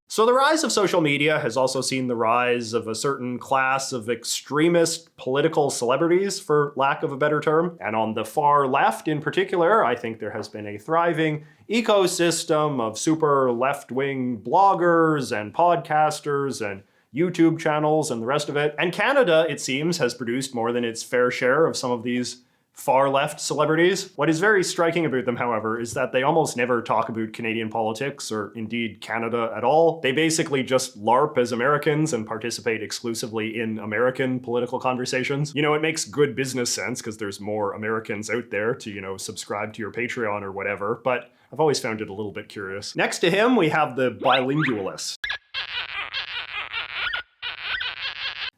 Speaker 1: So the rise of social media has also seen the rise of a certain class of extremist political celebrities, for lack of a better term. And on the far left in particular, I think there has been a thriving ecosystem of super left-wing bloggers and podcasters and YouTube channels and the rest of it. And Canada, it seems, has produced more than its fair share of some of these far left celebrities. What is very striking about them, however, is that they almost never talk about Canadian politics or indeed Canada at all. They basically just LARP as Americans and participate exclusively in American political conversations. It makes good business sense because there's more Americans out there to, subscribe to your Patreon or whatever, but I've always found it a little bit curious. Next to him, we have the Bilingualist.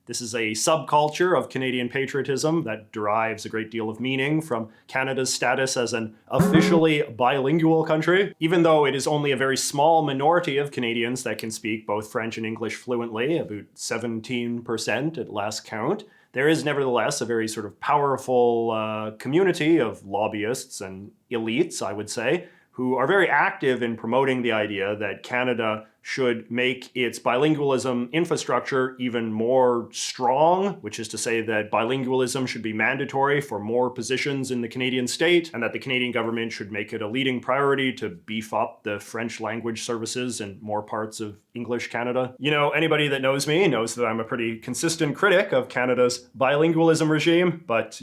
Speaker 1: This is a subculture of Canadian patriotism that derives a great deal of meaning from Canada's status as an officially bilingual country. Even though it is only a very small minority of Canadians that can speak both French and English fluently, about 17% at last count, there is nevertheless a very sort of powerful community of lobbyists and elites, I would say, who are very active in promoting the idea that Canada should make its bilingualism infrastructure even more strong, which is to say that bilingualism should be mandatory for more positions in the Canadian state, and that the Canadian government should make it a leading priority to beef up the French language services in more parts of English Canada. Anybody that knows me knows that I'm a pretty consistent critic of Canada's bilingualism regime, but,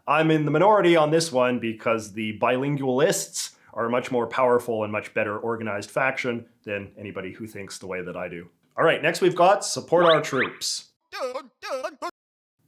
Speaker 1: I'm in the minority on this one because the bilingualists are a much more powerful and much better organized faction than anybody who thinks the way that I do. All right, next we've got support our troops.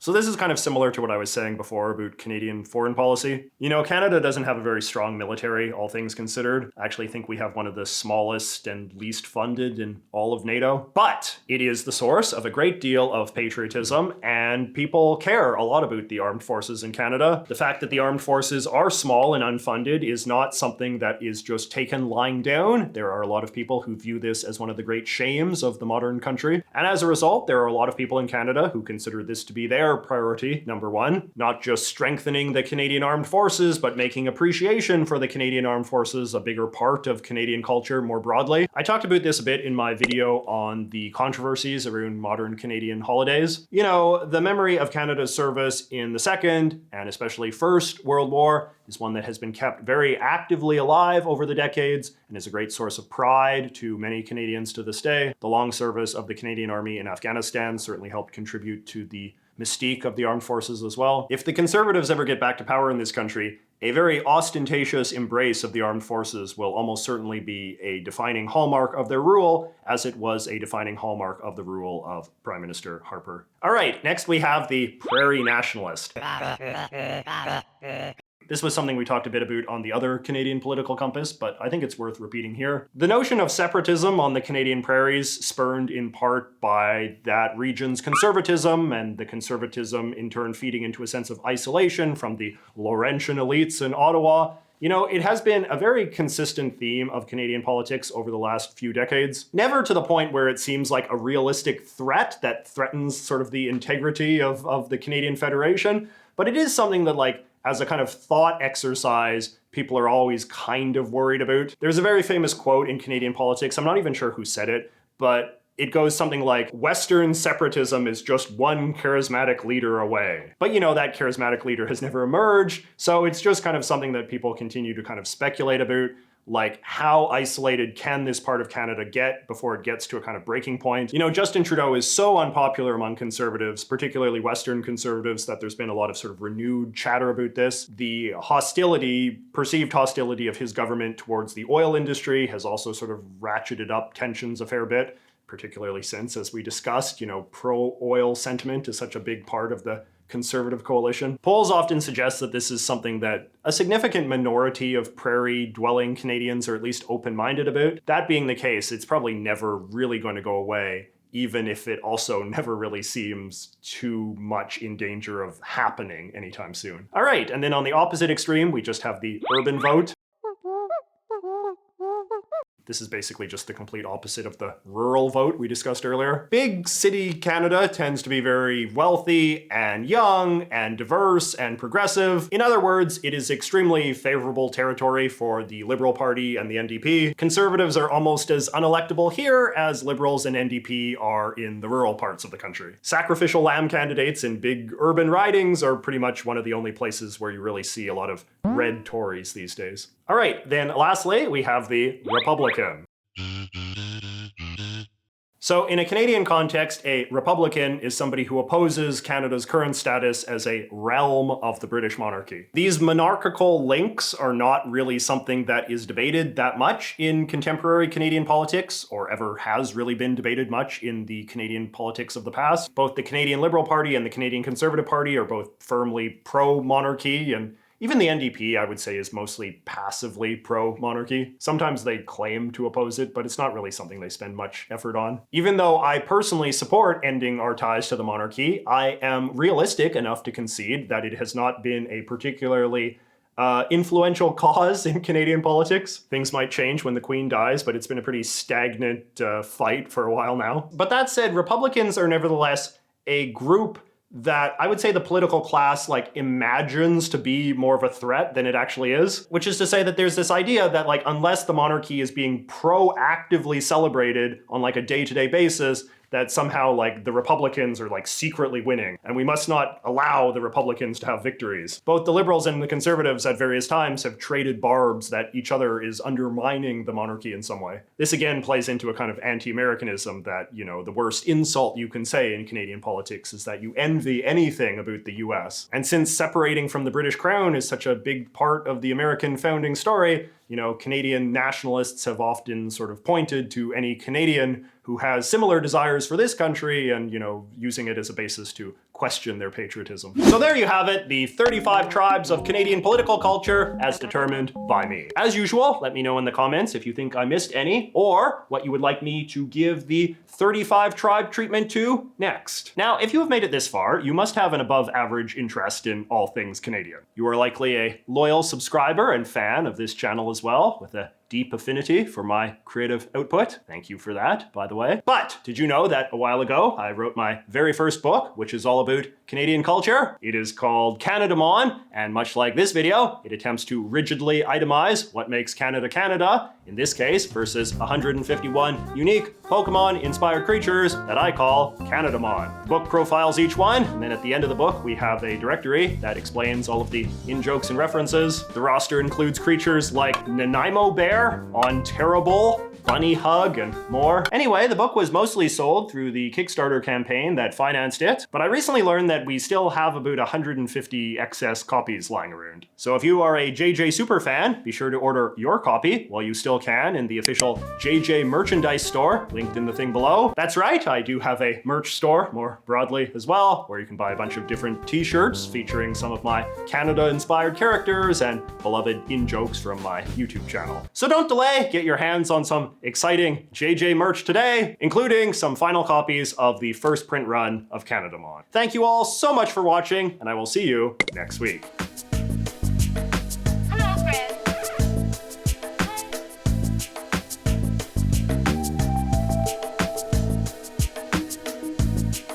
Speaker 1: So this is kind of similar to what I was saying before about Canadian foreign policy. Canada doesn't have a very strong military, all things considered. I actually think we have one of the smallest and least funded in all of NATO. But it is the source of a great deal of patriotism, and people care a lot about the armed forces in Canada. The fact that the armed forces are small and unfunded is not something that is just taken lying down. There are a lot of people who view this as one of the great shames of the modern country. And as a result, there are a lot of people in Canada who consider this to be their priority, number one, not just strengthening the Canadian Armed Forces, but making appreciation for the Canadian Armed Forces a bigger part of Canadian culture more broadly. I talked about this a bit in my video on the controversies around modern Canadian holidays. The memory of Canada's service in the Second, and especially First World War, is one that has been kept very actively alive over the decades and is a great source of pride to many Canadians to this day. The long service of the Canadian Army in Afghanistan certainly helped contribute to the mystique of the armed forces as well. If the Conservatives ever get back to power in this country, a very ostentatious embrace of the armed forces will almost certainly be a defining hallmark of their rule, as it was a defining hallmark of the rule of Prime Minister Harper. All right, next we have the Prairie Nationalist. This was something we talked a bit about on the other Canadian political compass, but I think it's worth repeating here. The notion of separatism on the Canadian prairies, spurned in part by that region's conservatism, and the conservatism in turn feeding into a sense of isolation from the Laurentian elites in Ottawa. It has been a very consistent theme of Canadian politics over the last few decades. Never to the point where it seems like a realistic threat that threatens sort of the integrity of the Canadian Federation, but it is something that, as a kind of thought exercise, people are always kind of worried about. There's a very famous quote in Canadian politics, I'm not even sure who said it, but it goes something like, Western separatism is just one charismatic leader away. But that charismatic leader has never emerged, so it's just kind of something that people continue to kind of speculate about. like, how isolated can this part of Canada get before it gets to a kind of breaking point? You know, Justin Trudeau is so unpopular among conservatives, particularly Western conservatives, that there's been a lot of sort of renewed chatter about this. The hostility, perceived hostility of his government towards the oil industry has also sort of ratcheted up tensions a fair bit, particularly since, as we discussed, you know, pro-oil sentiment is such a big part of the Conservative coalition. Polls often suggest that this is something that a significant minority of prairie-dwelling Canadians are at least open-minded about. That being the case, it's probably never really going to go away, even if it also never really seems too much in danger of happening anytime soon. All right, and then on the opposite extreme, we just have the urban vote. This is basically just the complete opposite of the rural vote we discussed earlier. Big city Canada tends to be very wealthy and young and diverse and progressive. In other words, it is extremely favorable territory for the Liberal Party and the NDP. Conservatives are almost as unelectable here as Liberals and NDP are in the rural parts of the country. Sacrificial lamb candidates in big urban ridings are pretty much one of the only places where you really see a lot of red Tories these days. All right, then lastly, we have the Republican. So in a Canadian context, a Republican is somebody who opposes Canada's current status as a realm of the British monarchy. These monarchical links are not really something that is debated that much in contemporary Canadian politics, or ever has really been debated much in the Canadian politics of the past. Both the Canadian Liberal Party and the Canadian Conservative Party are both firmly pro-monarchy, and even the NDP, I would say, is mostly passively pro-monarchy. Sometimes they claim to oppose it, but it's not really something they spend much effort on. Even though I personally support ending our ties to the monarchy, I am realistic enough to concede that it has not been a particularly influential cause in Canadian politics. Things might change when the Queen dies, but it's been a pretty stagnant fight for a while now. But that said, Republicans are nevertheless a group that I would say the political class like imagines to be more of a threat than it actually is, which is to say that there's this idea that like unless the monarchy is being proactively celebrated on like a day-to-day basis, that somehow like the Republicans are like secretly winning, and we must not allow the Republicans to have victories. Both the Liberals and the Conservatives at various times have traded barbs that each other is undermining the monarchy in some way. This again plays into a kind of anti-Americanism that, you know, the worst insult you can say in Canadian politics is that you envy anything about the US. And since separating from the British Crown is such a big part of the American founding story, you know, Canadian nationalists have often sort of pointed to any Canadian who has similar desires for this country and, you know, using it as a basis to question their patriotism. So there you have it, the 35 tribes of Canadian political culture as determined by me. As usual, let me know in the comments if you think I missed any, or what you would like me to give the 35 tribe treatment to next. Now, if you have made it this far, you must have an above average interest in all things Canadian. You are likely a loyal subscriber and fan of this channel as well, with a deep affinity for my creative output. Thank you for that, by the way. But did you know that a while ago, I wrote my very first book, which is all about Canadian culture? It is called Canadamon, and much like this video, it attempts to rigidly itemize what makes Canada Canada, in this case, versus 151 unique Pokemon-inspired creatures that I call Canadamon. The book profiles each one, and then at the end of the book, we have a directory that explains all of the in-jokes and references. The roster includes creatures like Nanaimo Bear, on Terrible, Bunny Hug, and more. Anyway, the book was mostly sold through the Kickstarter campaign that financed it, but I recently learned that we still have about 150 excess copies lying around. So if you are a JJ super fan, be sure to order your copy while you still can in the official JJ merchandise store, linked in the thing below. That's right, I do have a merch store more broadly as well, where you can buy a bunch of different t-shirts featuring some of my Canada-inspired characters and beloved in-jokes from my YouTube channel. So don't delay, get your hands on some exciting JJ merch today, including some final copies of the first print run of Canadamon. Thank you all so much for watching, and I will see you next week.